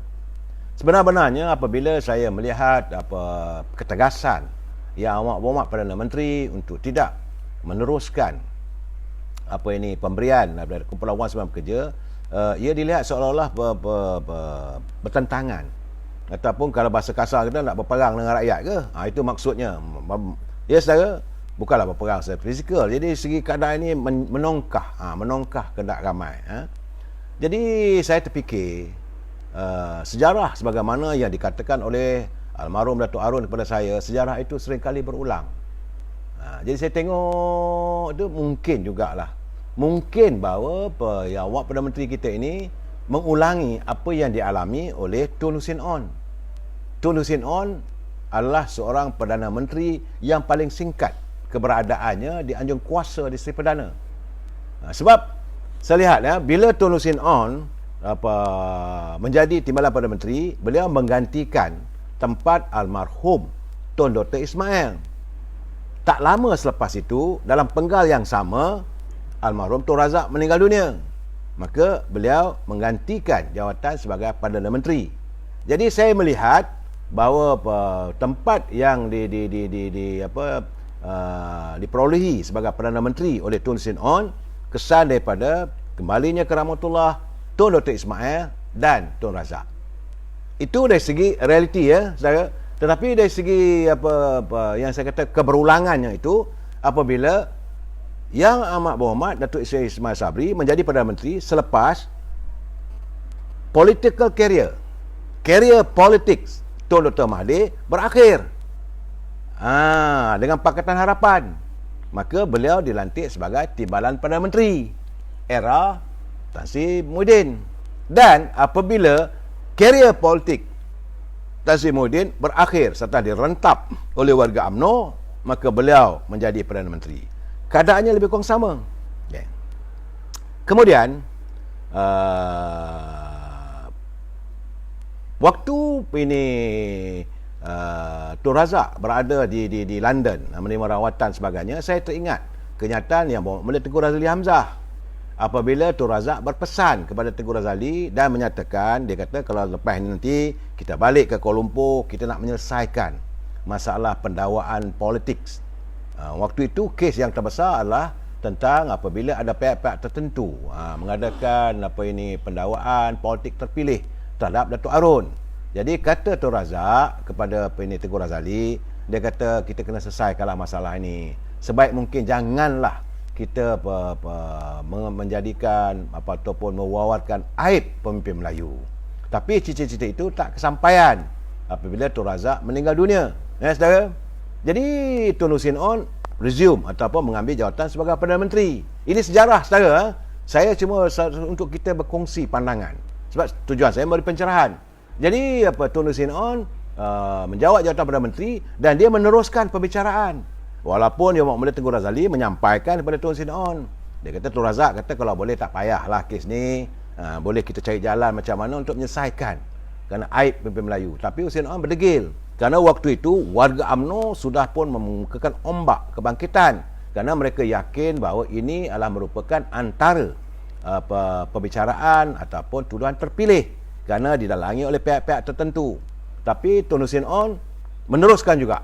Sebenarnya apabila saya melihat ketegasan yang amat Perdana Menteri untuk tidak meneruskan pemberian daripada Kumpulan Wang Sembilan Pekerja, ia dilihat seolah-olah bertentangan, ataupun kalau bahasa kasar kita nak berperang dengan rakyat ke. Itu maksudnya. Ya saudara, bukanlah berperang secara fizikal. Jadi segi keadaan ini menongkah kehendak ramai. Jadi saya terfikir, sejarah sebagaimana yang dikatakan oleh almarhum Datuk Arun kepada saya, sejarah itu seringkali berulang. Jadi saya tengok itu mungkin jugalah, mungkin bahawa yang awak Perdana Menteri kita ini mengulangi apa yang dialami oleh Tun Hussein On. Tun Hussein On adalah seorang Perdana Menteri yang paling singkat keberadaannya di anjung kuasa di Seri Perdana. Sebab saya lihat bila Tun Hussein On menjadi Timbalan Perdana Menteri, beliau menggantikan tempat almarhum Tun Dr. Ismail. Tak lama selepas itu, dalam penggal yang sama, almarhum Tun Razak meninggal dunia. Maka beliau menggantikan jawatan sebagai Perdana Menteri. Jadi saya melihat bahawa tempat yang diperolehi sebagai Perdana Menteri oleh Tun Hussein On, kesan daripada kembalinya ke rahmatullah Tun Dr. Ismail dan Tun Razak. Itu dari segi realiti ya, saudara. Tetapi dari segi apa yang saya kata keberulangannya itu, apabila Yang Amat Berhormat Datuk Seri Ismail Sabri menjadi Perdana Menteri selepas political career politics Tun Dr. Mahathir berakhir dengan Pakatan Harapan, maka beliau dilantik sebagai Timbalan Perdana Menteri era Tan Sri Muhyiddin. Dan apabila career politik Tan Sri Muhyiddin berakhir serta direntap oleh warga UMNO, maka beliau menjadi Perdana Menteri. Keadaannya lebih kurang sama. Okay. Kemudian waktu ini Tun Razak berada di London menerima rawatan sebagainya, saya teringat kenyataan yang oleh Tengku Razali Hamzah apabila Tun Razak berpesan kepada Tengku Razali dan menyatakan, dia kata kalau lepas ini nanti kita balik ke Kuala Lumpur, kita nak menyelesaikan masalah pendakwaan politik. Waktu itu kes yang terbesar adalah tentang apabila ada pihak-pihak tertentu mengadakan pendakwaan politik terpilih terhadap Datuk Arun. Jadi kata Tun Razak kepada Tengku Razali, dia kata kita kena selesaikanlah masalah ini. Sebaik mungkin janganlah kita menjadikan ataupun mewawarkan aib pemimpin Melayu. Tapi cita-cita itu tak kesampaian apabila Tun Razak meninggal dunia. Ya, saudara. Jadi Tun Hussein On resume ataupun mengambil jawatan sebagai Perdana Menteri. Ini sejarah, saudara. Saya cuma untuk kita berkongsi pandangan. Sebab tujuan saya memberi pencerahan. Jadi Tun Hussein On menjawab jawatan Perdana Menteri dan dia meneruskan pembicaraan. Walaupun Yang Mulia Tengku Razali menyampaikan kepada Tun Hussein On, dia kata Tun Razak kata kalau boleh tak payahlah kes ni, boleh kita cari jalan macam mana untuk menyelesaikan kerana aib pemimpin Melayu. Tapi Hussein On berdegil kerana waktu itu warga UMNO sudah pun memukakan ombak kebangkitan kerana mereka yakin bahawa ini adalah merupakan antara pembicaraan ataupun tuduhan terpilih kerana didalangi oleh pihak-pihak tertentu. Tapi Tun Hussein On meneruskan juga.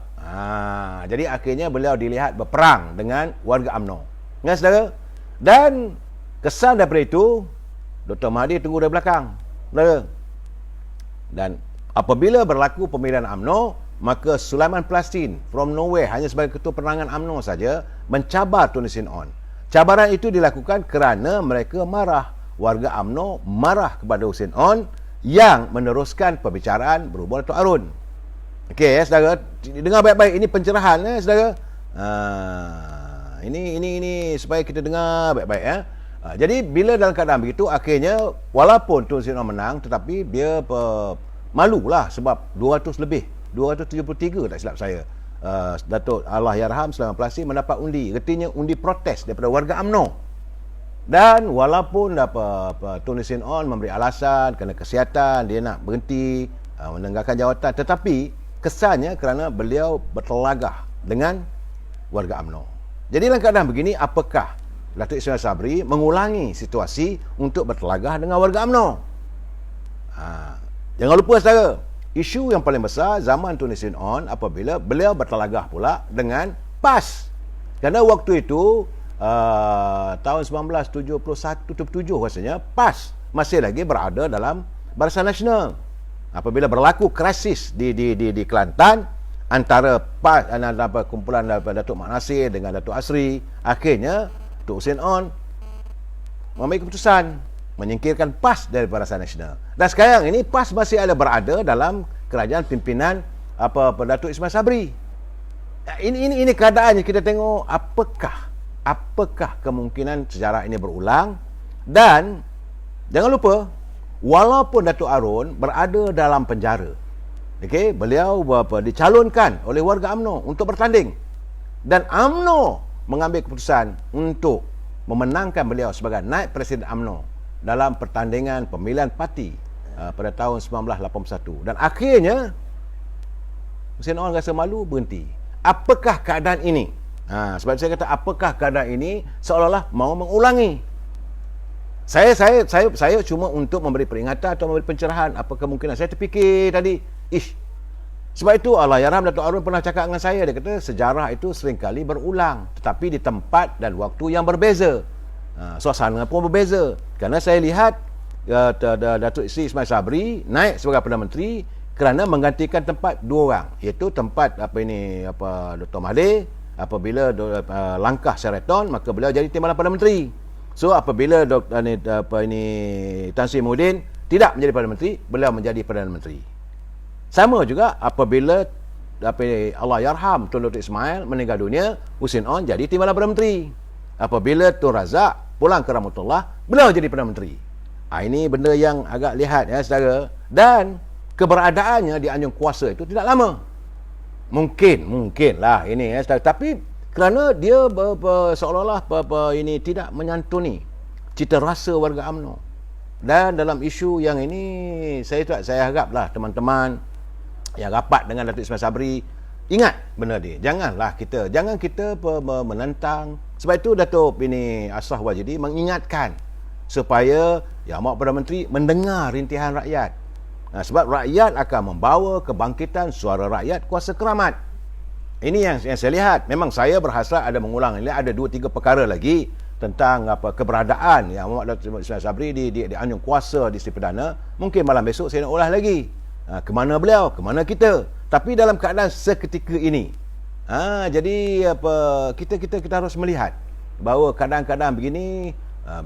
Jadi akhirnya beliau dilihat berperang dengan warga UMNO. Ya, saudara? Dan kesan daripada itu, Dr. Mahathir tunggu dari belakang. Saudara? Dan apabila berlaku pemilihan UMNO, maka Sulaiman Palestin from nowhere, hanya sebagai ketua penerangan UMNO saja, mencabar Tun Hussein On. Cabaran itu dilakukan kerana mereka marah. Warga UMNO marah kepada Hussein On yang meneruskan pembicaraan berhubung Datuk Arun. Okey ya, saudara, dengar baik-baik, ini pencerahan ya, saudara. Ini supaya kita dengar baik-baik ya. Jadi bila dalam keadaan begitu, akhirnya walaupun Tun Hussein On menang, tetapi dia malulah sebab 273 tak silap saya. Datuk Allahyarham Sulaiman Palestin mendapat undi, artinya undi protes daripada warga UMNO. Dan walaupun Tun Hussein On memberi alasan kerana kesihatan, dia nak berhenti meninggalkan jawatan, tetapi kesannya kerana beliau bertelagah dengan warga UMNO. Jadi dalam keadaan begini, apakah Datuk Ismail Sabri mengulangi situasi untuk bertelagah dengan warga UMNO? Jangan lupa, saudara, isu yang paling besar zaman Tun Hussein On apabila beliau bertelagah pula dengan PAS. Kerana waktu itu tahun 1971-77 rasanya, PAS masih lagi berada dalam Barisan Nasional. Apabila berlaku krisis di Kelantan antara PAS, kumpulan daripada Datuk Mak Nasir dengan Datuk Asri, akhirnya Datuk Hussein On mengambil keputusan menyingkirkan PAS dari Barisan Nasional. Dan sekarang ini PAS masih ada berada dalam kerajaan pimpinan Datuk Ismail Sabri. Ini keadaannya, kita tengok apakah kemungkinan sejarah ini berulang. Dan jangan lupa, walaupun Datuk Arun berada dalam penjara, okey, beliau dicalonkan oleh warga UMNO untuk bertanding, dan UMNO mengambil keputusan untuk memenangkan beliau sebagai naib Presiden UMNO dalam pertandingan pemilihan parti pada tahun 1981. Dan akhirnya Hussein On rasa malu, berhenti. Apakah keadaan ini? Sebab saya kata apakah keadaan ini seolah-olah mau mengulangi. Saya cuma untuk memberi peringatan atau memberi pencerahan. Apa kemungkinan? Saya terfikir tadi, sebab itu Allahyarham Datuk Arun pernah cakap dengan saya, dia kata sejarah itu seringkali berulang, tetapi di tempat dan waktu yang berbeza. suasana pun berbeza. Kerana saya lihat Datuk Seri Ismail Sabri naik sebagai Perdana Menteri kerana menggantikan tempat dua orang, iaitu tempat Dr. Mahathir. Apabila langkah Sheraton, maka beliau jadi Timbalan Perdana Menteri. So apabila Tan Sri Muhyiddin tidak menjadi Perdana Menteri, beliau menjadi Perdana Menteri. Sama juga apabila Allahyarham Tun Dr. Ismail meninggal dunia, Husin On jadi Timbalan Perdana Menteri. Apabila Tun Razak pulang ke Rahmatullah, beliau jadi Perdana Menteri. Ini benda yang agak lihat ya saudara. Dan keberadaannya di anjung kuasa itu tidak lama. Mungkinlah ini ya saudara. Tapi kerana dia seolah-olah ini tidak menyantuni cita rasa warga UMNO. Dan dalam isu yang ini saya haraplah teman-teman yang rapat dengan Datuk Ismail Sabri ingat benda ni. Jangan kita menentang. Sebab itu Datuk Ashraf Wajidi mengingatkan supaya Yang Amat Perdana Menteri mendengar rintihan rakyat. Sebab rakyat akan membawa kebangkitan suara rakyat kuasa keramat. Ini yang saya lihat. Memang saya berhasrat ada mengulang. Ada 2-3 perkara lagi tentang keberadaan Yang Amat Datuk Ismail Sabri di anjung kuasa di Seri Perdana. Mungkin malam besok saya nak ulas lagi. Kemana beliau, kemana kita. Tapi dalam keadaan seketika ini, jadi kita harus melihat bahawa keadaan-keadaan begini,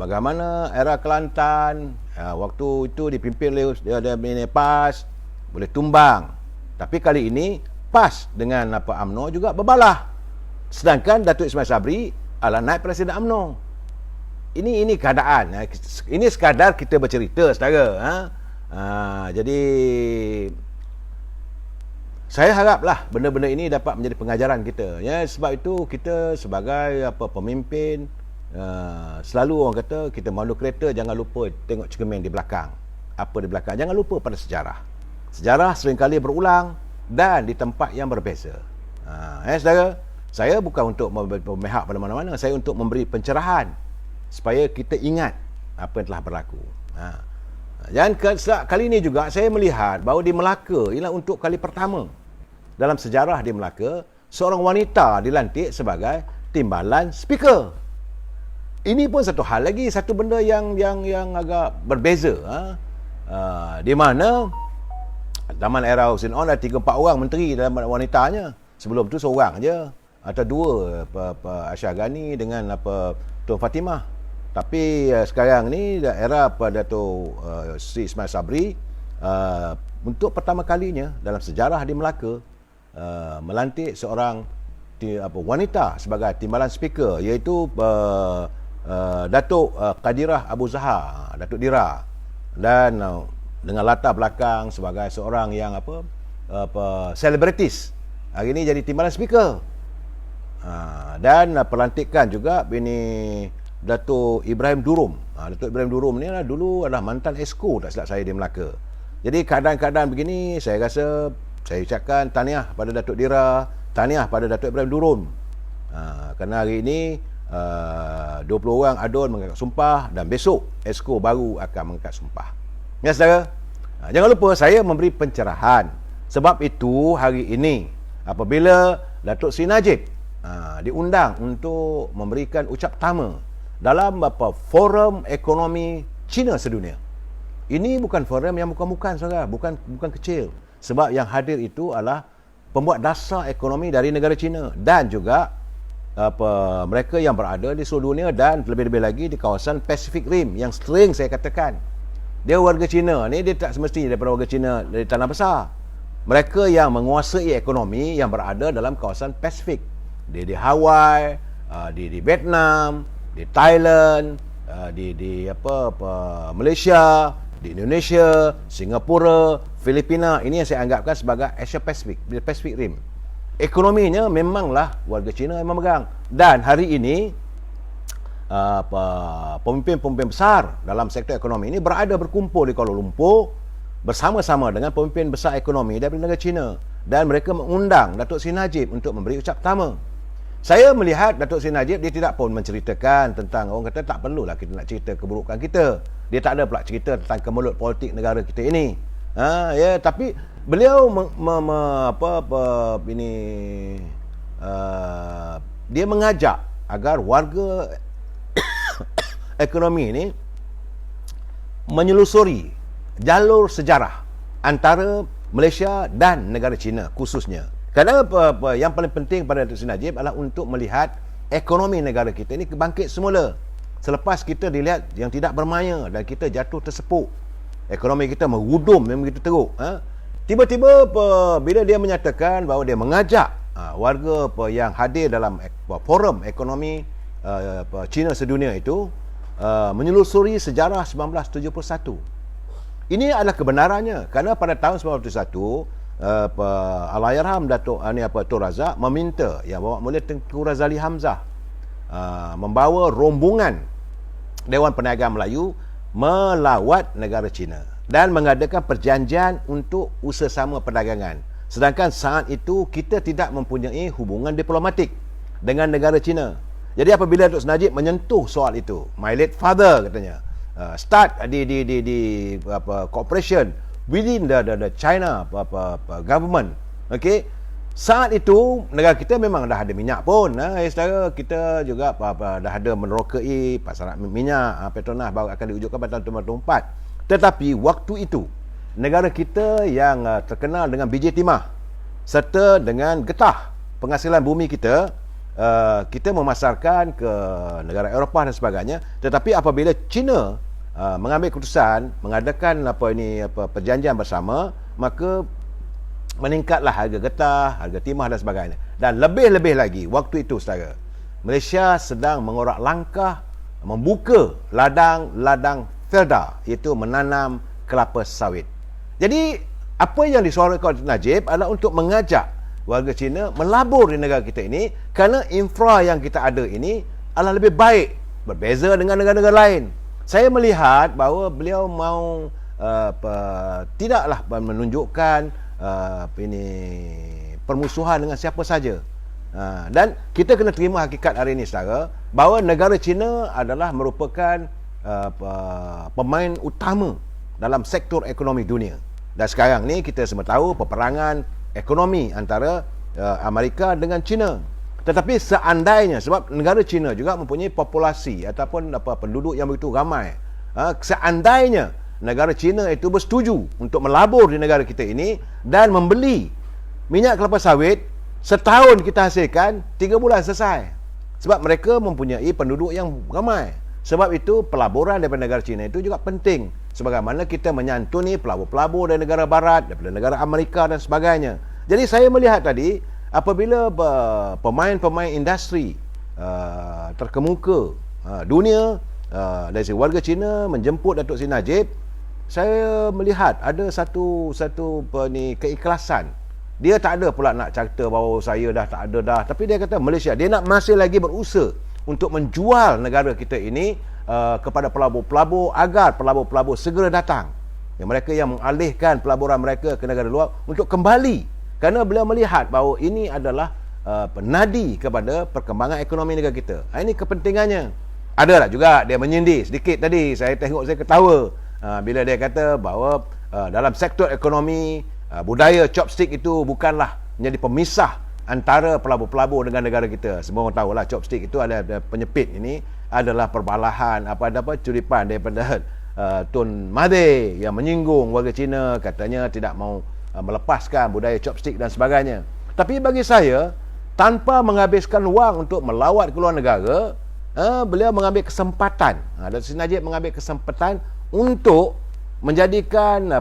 bagaimana era Kelantan waktu itu dipimpin oleh PAS boleh tumbang. Tapi kali ini PAS dengan UMNO juga berbalah. Sedangkan Datuk Ismail Sabri adalah naib Presiden UMNO. Ini keadaan. Ini sekadar kita bercerita saudara. Jadi saya haraplah benda-benda ini dapat menjadi pengajaran kita. Ya, sebab itu kita sebagai pemimpin, selalu orang kata kita mahu kereta, jangan lupa tengok cermin di belakang. Apa di belakang? Jangan lupa pada sejarah. Sejarah seringkali berulang dan di tempat yang berbeza. Saudara, saya bukan untuk memihak pada mana-mana. Saya untuk memberi pencerahan supaya kita ingat apa yang telah berlaku. Dan kali ini juga saya melihat bahawa di Melaka, ialah untuk kali pertama dalam sejarah di Melaka, seorang wanita dilantik sebagai Timbalan Speaker. Ini pun satu hal lagi, satu benda yang agak berbeza. Di mana zaman era Husin On ada 3-4 orang menteri dalam wanitanya. Sebelum tu seorang je atau dua, Aisyah Ghani dengan Tun Fatimah. Tapi sekarang ni era Datuk Seri Ismail Sabri, untuk pertama kalinya dalam sejarah di Melaka, melantik seorang wanita sebagai Timbalan Speaker, iaitu Datuk Qadirah Abu Zahar, Datuk Dira, dan dengan latar belakang sebagai seorang yang selebritis, hari ini jadi Timbalan Speaker. Dan pelantikan juga ini Datuk Ibrahim Durum. Datuk Ibrahim Durum ni dulu adalah mantan Esko, tak silap saya, di Melaka. Jadi keadaan-keadaan begini, saya rasa saya ucapkan tahniah pada Datuk Dira, tahniah pada Datuk Ibrahim Durum. Kerana hari ini 20 orang adun mengangkat sumpah, dan besok Esko baru akan mengangkat sumpah. Ya saudara, jangan lupa saya memberi pencerahan. Sebab itu hari ini apabila Datuk Seri Najib diundang untuk memberikan ucap pertama dalam Forum Ekonomi Cina Sedunia. Ini bukan forum yang bukan-bukan saudara, bukan kecil. Sebab yang hadir itu adalah pembuat dasar ekonomi dari negara China dan juga mereka yang berada di seluruh dunia dan lebih-lebih lagi di kawasan Pacific Rim yang sering saya katakan. Dia warga Cina ni, dia tak semestinya daripada warga Cina dari tanah besar. Mereka yang menguasai ekonomi yang berada dalam kawasan Pasifik. Dia di Hawaii, di Vietnam, di Thailand, di Malaysia, di Indonesia, Singapura, Filipina. Ini yang saya anggapkan sebagai Asia Pacific, di Pacific Rim. Ekonominya memanglah warga Cina yang memegang. Dan hari ini pemimpin-pemimpin besar dalam sektor ekonomi ini berkumpul di Kuala Lumpur bersama-sama dengan pemimpin besar ekonomi dari negara China, dan mereka mengundang Datuk Seri Najib untuk memberi ucap pertama. Saya melihat Datuk Seri Najib, dia tidak pun menceritakan tentang, orang kata tak perlulah kita nak cerita keburukan kita. Dia tak ada pula cerita tentang kemelut politik negara kita ini. Tapi beliau dia mengajak agar warga ekonomi ini menyelusuri jalur sejarah antara Malaysia dan negara China khususnya. Kerana yang paling penting pada Datuk Seri Najib adalah untuk melihat ekonomi negara kita ini bangkit semula. Selepas kita dilihat yang tidak bermaya dan kita jatuh tersepuk, ekonomi kita merudum memang begitu teruk. Tiba-tiba bila dia menyatakan bahawa dia mengajak warga yang hadir dalam forum ekonomi China sedunia itu menyelusuri sejarah 1971. Ini adalah kebenarannya, kerana pada tahun 1971 Allahyarham Datuk Tun Razak meminta yang Bapak Mulia Tengku Razali Hamzah membawa rombongan Dewan Perniagaan Melayu melawat negara China dan mengadakan perjanjian untuk usaha perdagangan. Sedangkan saat itu kita tidak mempunyai hubungan diplomatik dengan negara China. Jadi apabila Datuk Seri Najib menyentuh soal itu, my late father katanya, start di cooperation within the China government. Okay, saat itu negara kita memang dah ada minyak pun. Saudara, kita juga dah ada menerokai pasaran minyak. Petronas baru akan diwujudkan pada tahun 2024. Tetapi waktu itu negara kita yang terkenal dengan biji timah serta dengan getah penghasilan bumi kita, kita memasarkan ke negara Eropah dan sebagainya. Tetapi apabila China mengambil keputusan mengadakan perjanjian bersama, maka meningkatlah harga getah, harga timah dan sebagainya. Dan lebih-lebih lagi waktu itu, saudara, Malaysia sedang mengorak langkah membuka ladang-ladang felda, iaitu menanam kelapa sawit. Jadi apa yang disuarakan oleh Najib adalah untuk mengajak warga Cina melabur di negara kita ini, kerana infra yang kita ada ini adalah lebih baik berbeza dengan negara-negara lain. Saya melihat bahawa beliau mahu tidaklah menunjukkan permusuhan dengan siapa saja. Dan kita kena terima hakikat hari ini, saudara, bahawa negara China adalah merupakan pemain utama dalam sektor ekonomi dunia. Dan sekarang ni kita semua tahu peperangan ekonomi antara Amerika dengan China. Tetapi seandainya, sebab negara China juga mempunyai populasi ataupun penduduk yang begitu ramai, seandainya negara China itu bersetuju untuk melabur di negara kita ini dan membeli minyak kelapa sawit, setahun kita hasilkan 3 bulan selesai. Sebab mereka mempunyai penduduk yang ramai. Sebab itu pelaburan daripada negara China itu juga penting, sebagaimana kita menyantuni pelabur-pelabur dari negara barat, daripada negara Amerika dan sebagainya. Jadi saya melihat tadi, apabila pemain-pemain industri terkemuka dunia dari warga Cina menjemput Datuk Seri Najib, saya melihat ada satu keikhlasan. Dia tak ada pula nak cerita bahawa saya dah tak ada dah, tapi dia kata Malaysia, dia nak masih lagi berusaha untuk menjual negara kita ini kepada pelabur-pelabur, agar pelabur-pelabur segera datang. Mereka yang mengalihkan pelaburan mereka ke negara luar untuk kembali, kerana beliau melihat bahawa ini adalah penadi kepada perkembangan ekonomi negara kita. Ini kepentingannya. Adalah juga dia menyindir sedikit tadi, saya tengok saya ketawa bila dia kata bahawa dalam sektor ekonomi, budaya chopstick itu bukanlah menjadi pemisah antara pelabur-pelabur dengan negara kita. Semua orang tahulah chopstick itu ada penyepit. Ini adalah perbalahan curipan daripada Tun Mahathir yang menyinggung warga Cina, katanya tidak mau melepaskan budaya chopstick dan sebagainya. Tapi bagi saya, tanpa menghabiskan wang untuk melawat ke luar negara, beliau mengambil kesempatan, Datuk Seri Najib mengambil kesempatan untuk menjadikan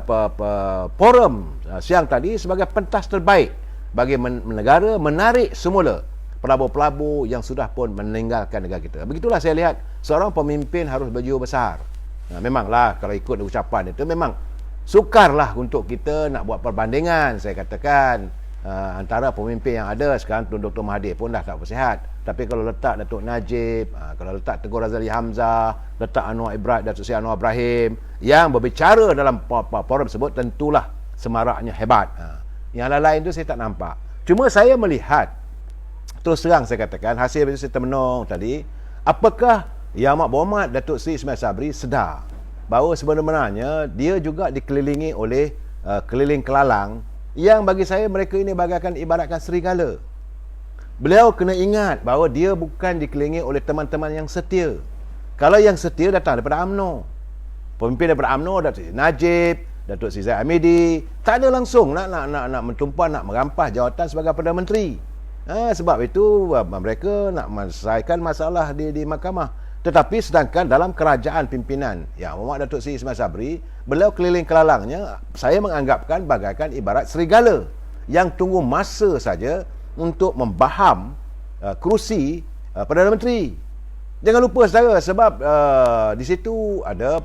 forum siang tadi sebagai pentas terbaik bagi negara menarik semula pelabur-pelabur yang sudah pun meninggalkan negara kita. Begitulah saya lihat seorang pemimpin harus berjiwa besar. Memanglah kalau ikut ucapan itu memang sukarlah untuk kita nak buat perbandingan, saya katakan, antara pemimpin yang ada sekarang. Dr. Mahathir pun dah tak bersihat. Tapi kalau letak Datuk Najib, kalau letak Tengku Razali Hamzah, letak Datuk Seri Anwar Ibrahim yang berbicara dalam forum tersebut, tentulah semaraknya hebat. Yang lain-lain tu saya tak nampak. Cuma saya melihat, terus terang saya katakan, hasil dari saya termenung tadi, apakah Yang Amat Berhormat Datuk Seri Ismail Sabri sedar bahawa sebenarnya dia juga dikelilingi oleh keliling kelalang yang bagi saya mereka ini bagaikan ibaratkan serigala. Beliau kena ingat bahawa dia bukan dikelilingi oleh teman-teman yang setia. Kalau yang setia datang daripada UMNO. Pemimpin daripada UMNO, Datuk Seri Najib, Datuk Seri Zahid Hamidi, tak ada langsung nak mentumpah, nak merampas jawatan sebagai Perdana Menteri. Sebab itu mereka nak menyelesaikan masalah di mahkamah. Tetapi sedangkan dalam kerajaan pimpinan Yang Amat Datuk Seri Ismail Sabri, beliau keliling kelalangnya, saya menganggapkan bagaikan ibarat serigala yang tunggu masa saja untuk membaham kerusi Perdana Menteri. Jangan lupa saudara, sebab di situ ada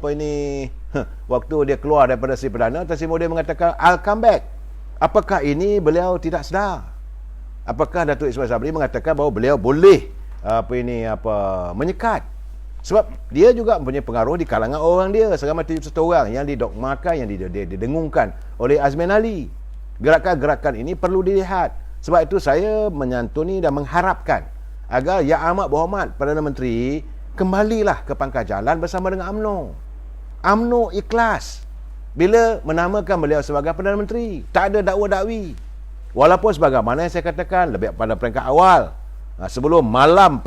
waktu dia keluar daripada si Perdana, Tan Sri Muhyiddin mengatakan I'll come back. Apakah ini beliau tidak sedar? Apakah Datuk Ismail Sabri mengatakan bahawa beliau boleh menyekat? Sebab dia juga mempunyai pengaruh di kalangan orang dia, seramai 71 orang yang didogmakan, yang didengungkan oleh Azmin Ali. Gerakan-gerakan ini perlu dilihat. Sebab itu saya menyantuni dan mengharapkan agar Yang Amat Berhormat Perdana Menteri kembalilah ke pangkal jalan bersama dengan UMNO. UMNO ikhlas bila menamakan beliau sebagai Perdana Menteri. Tak ada dakwa-dakwi. Walaupun sebagaimana yang saya katakan lebih pada peringkat awal, sebelum malam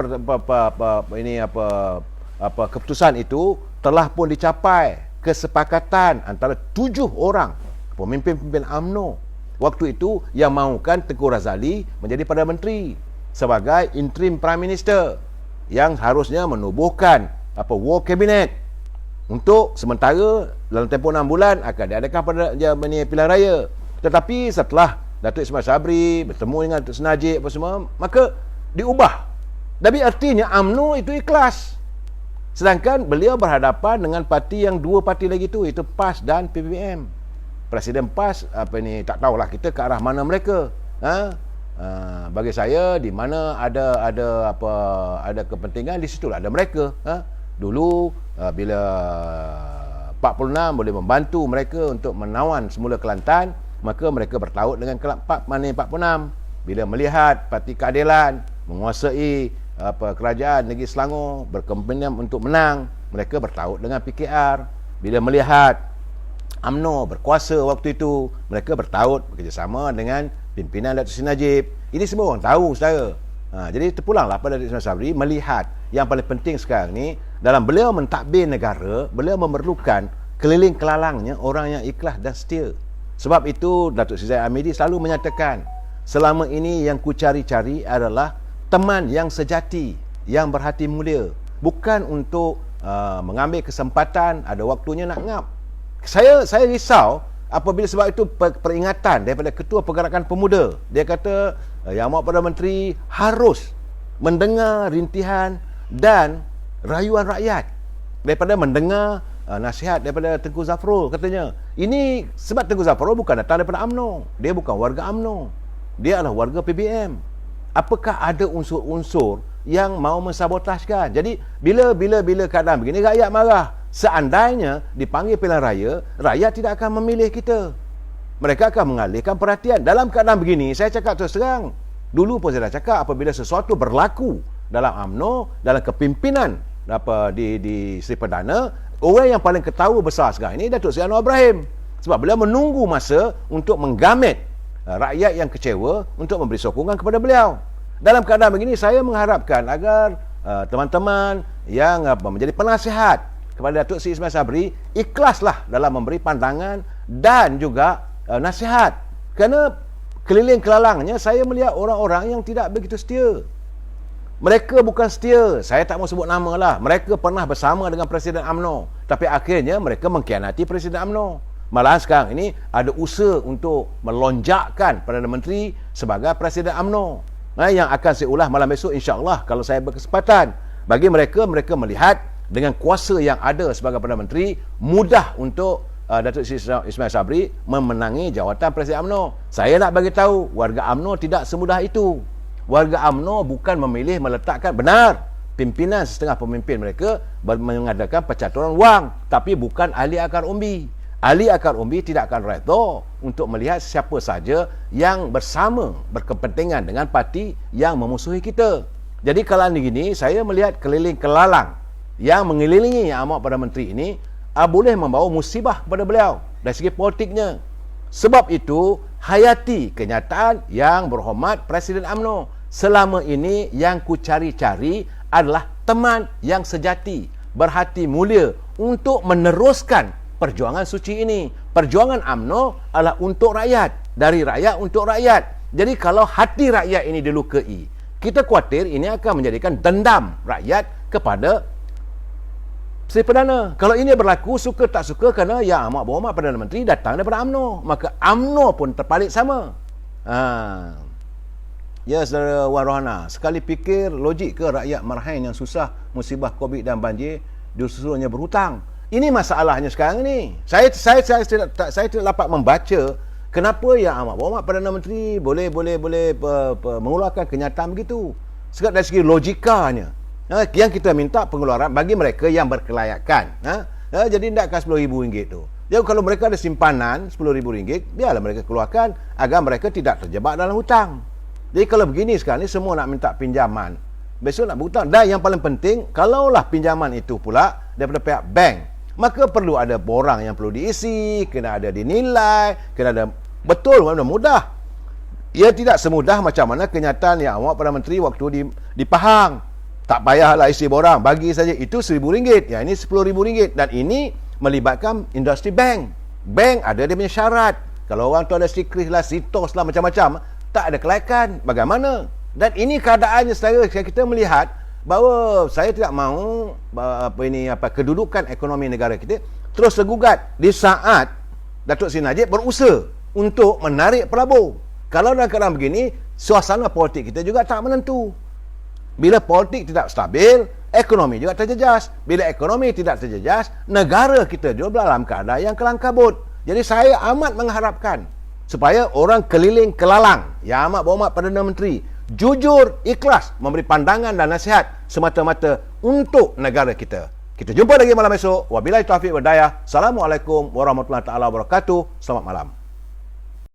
keputusan itu telah pun dicapai kesepakatan antara 7 orang pemimpin-pemimpin UMNO waktu itu yang mahukan Tengku Razali menjadi Perdana Menteri sebagai interim Prime Minister yang harusnya menubuhkan War Cabinet untuk sementara dalam tempoh 6 bulan akan diadakan pada pilihan raya. Tetapi setelah Datuk Ismail Sabri bertemu dengan Datuk Seri Najib apa semua, maka diubah. Tapi artinya UMNO itu ikhlas. Sedangkan beliau berhadapan dengan parti yang 2 parti lagi tu, itu PAS dan PPM. Presiden PAS tak tahulah kita ke arah mana mereka. Bagi saya di mana ada kepentingan, di situlah ada mereka. Dulu bila 46 boleh membantu mereka untuk menawan semula Kelantan, maka mereka bertaut dengan Parti 46. Bila melihat Parti Keadilan menguasai kerajaan negeri Selangor, berkempengan untuk menang, mereka bertaut dengan PKR. Bila melihat UMNO berkuasa waktu itu, mereka bertaut bekerjasama dengan pimpinan Datuk Seri Najib. Ini semua orang tahu, saudara. Jadi terpulanglah pada Datuk Ismail Sabri melihat yang paling penting sekarang ni, dalam beliau mentadbir negara, beliau memerlukan keliling kelalangnya orang yang ikhlas dan setia. Sebab itu Datuk Seri Zahid Hamidi selalu menyatakan, selama ini yang ku cari-cari adalah teman yang sejati, yang berhati mulia, bukan untuk mengambil kesempatan ada waktunya nak ngap. Saya risau apabila sebab itu peringatan daripada Ketua Pergerakan Pemuda, dia kata Yang Amat Perdana Menteri harus mendengar rintihan dan rayuan rakyat daripada mendengar nasihat daripada Tengku Zafrul. Katanya ini sebab Tengku Zafrul bukan datang daripada UMNO, dia bukan warga UMNO, dia adalah warga PBM. Apakah ada unsur-unsur yang mau mensabotajkan? Jadi bila keadaan begini, rakyat marah. Seandainya dipanggil pilihan raya, rakyat tidak akan memilih kita. Mereka akan mengalihkan perhatian. Dalam keadaan begini, saya cakap terus terang, dulu pun saya dah cakap, apabila sesuatu berlaku dalam UMNO, dalam kepimpinan di Seri Perdana, orang yang paling ketawa besar sekarang ini Datuk Seri Anwar Ibrahim. Sebab beliau menunggu masa untuk menggamit rakyat yang kecewa untuk memberi sokongan kepada beliau. Dalam keadaan begini, saya mengharapkan agar teman-teman yang menjadi penasihat kepada Datuk Seri Ismail Sabri ikhlaslah dalam memberi pandangan dan juga nasihat. Kerana keliling kelalangnya saya melihat orang-orang yang tidak begitu setia. Mereka bukan setia, saya tak mau sebut nama lah. Mereka pernah bersama dengan Presiden UMNO, tapi akhirnya mereka mengkhianati Presiden UMNO. Malahan sekarang ini ada usaha untuk melonjakkan Perdana Menteri sebagai Presiden UMNO, yang akan saya ulas malam esok insya-Allah kalau saya berkesempatan. Bagi mereka melihat dengan kuasa yang ada sebagai Perdana Menteri, mudah untuk Datuk Seri Ismail Sabri memenangi jawatan Presiden UMNO. Saya nak bagi tahu, warga UMNO tidak semudah itu. Warga UMNO bukan memilih meletakkan, benar, pimpinan setengah pemimpin mereka mengadakan pencaturan wang, tapi bukan ahli akar umbi. Ahli akar umbi tidak akan redha untuk melihat siapa saja yang bersama berkepentingan dengan parti yang memusuhi kita. Jadi kalau begini, saya melihat keliling kelalang yang mengelilingi Yang Amat Perdana Menteri ini boleh membawa musibah kepada beliau dari segi politiknya. Sebab itu, hayati kenyataan Yang Berhormat Presiden UMNO. Selama ini yang ku cari-cari adalah teman yang sejati, berhati mulia untuk meneruskan perjuangan suci ini. Perjuangan UMNO adalah untuk rakyat, dari rakyat untuk rakyat. Jadi kalau hati rakyat ini dilukai, kita khawatir ini akan menjadikan dendam rakyat kepada Seri Perdana. Kalau ini berlaku, suka tak suka, kerana Yang Amat Berhormat Perdana Menteri datang daripada UMNO, maka UMNO pun terpalit sama. Ya, saudara Wan Rohana, sekali fikir logik ke rakyat Marhain yang susah musibah COVID dan banjir disuruhnya berhutang? Ini masalahnya sekarang ni. Saya tidak dapat membaca kenapa Yang Amat Berhormat Perdana Menteri boleh mengeluarkan kenyataan begitu. Sebab dari segi logikanya, yang kita minta pengeluaran bagi mereka yang berkelayakan. Jadi tidakkan RM10,000 tu. Jadi kalau mereka ada simpanan RM10,000, biarlah mereka keluarkan agar mereka tidak terjebak dalam hutang. Jadi kalau begini sekarang ni semua nak minta pinjaman, besok nak berhutang. Dan yang paling penting, kalaulah pinjaman itu pula daripada pihak bank, maka perlu ada borang yang perlu diisi, kena ada dinilai, kena ada betul, mudah. Ia tidak semudah macam mana kenyataan Yang Amat Perdana Menteri waktu di Pahang. Tak payahlah isi borang, bagi saja itu RM1,000. Yang ini RM10,000. Dan ini melibatkan industri bank. Bank ada dia punya syarat. Kalau orang tu ada sikris lah, sitos lah, macam-macam, tak ada kelayakan. Bagaimana? Dan ini keadaannya, saudara, kita melihat bahawa saya tidak mahu kedudukan ekonomi negara kita terus tergugat di saat Datuk Seri Najib berusaha untuk menarik pelabur. Kalau dalam keadaan begini, suasana politik kita juga tak menentu. Bila politik tidak stabil, ekonomi juga terjejas. Bila ekonomi tidak terjejas, negara kita juga dalam keadaan yang kelang kabut. Jadi saya amat mengharapkan supaya orang keliling kelalang, Yang Amat Berhormat Perdana Menteri, jujur, ikhlas memberi pandangan dan nasihat semata-mata untuk negara kita. Kita jumpa lagi malam esok. Wabillahi taufiq wal hidayah. Assalamualaikum warahmatullahi taala wabarakatuh. Selamat malam.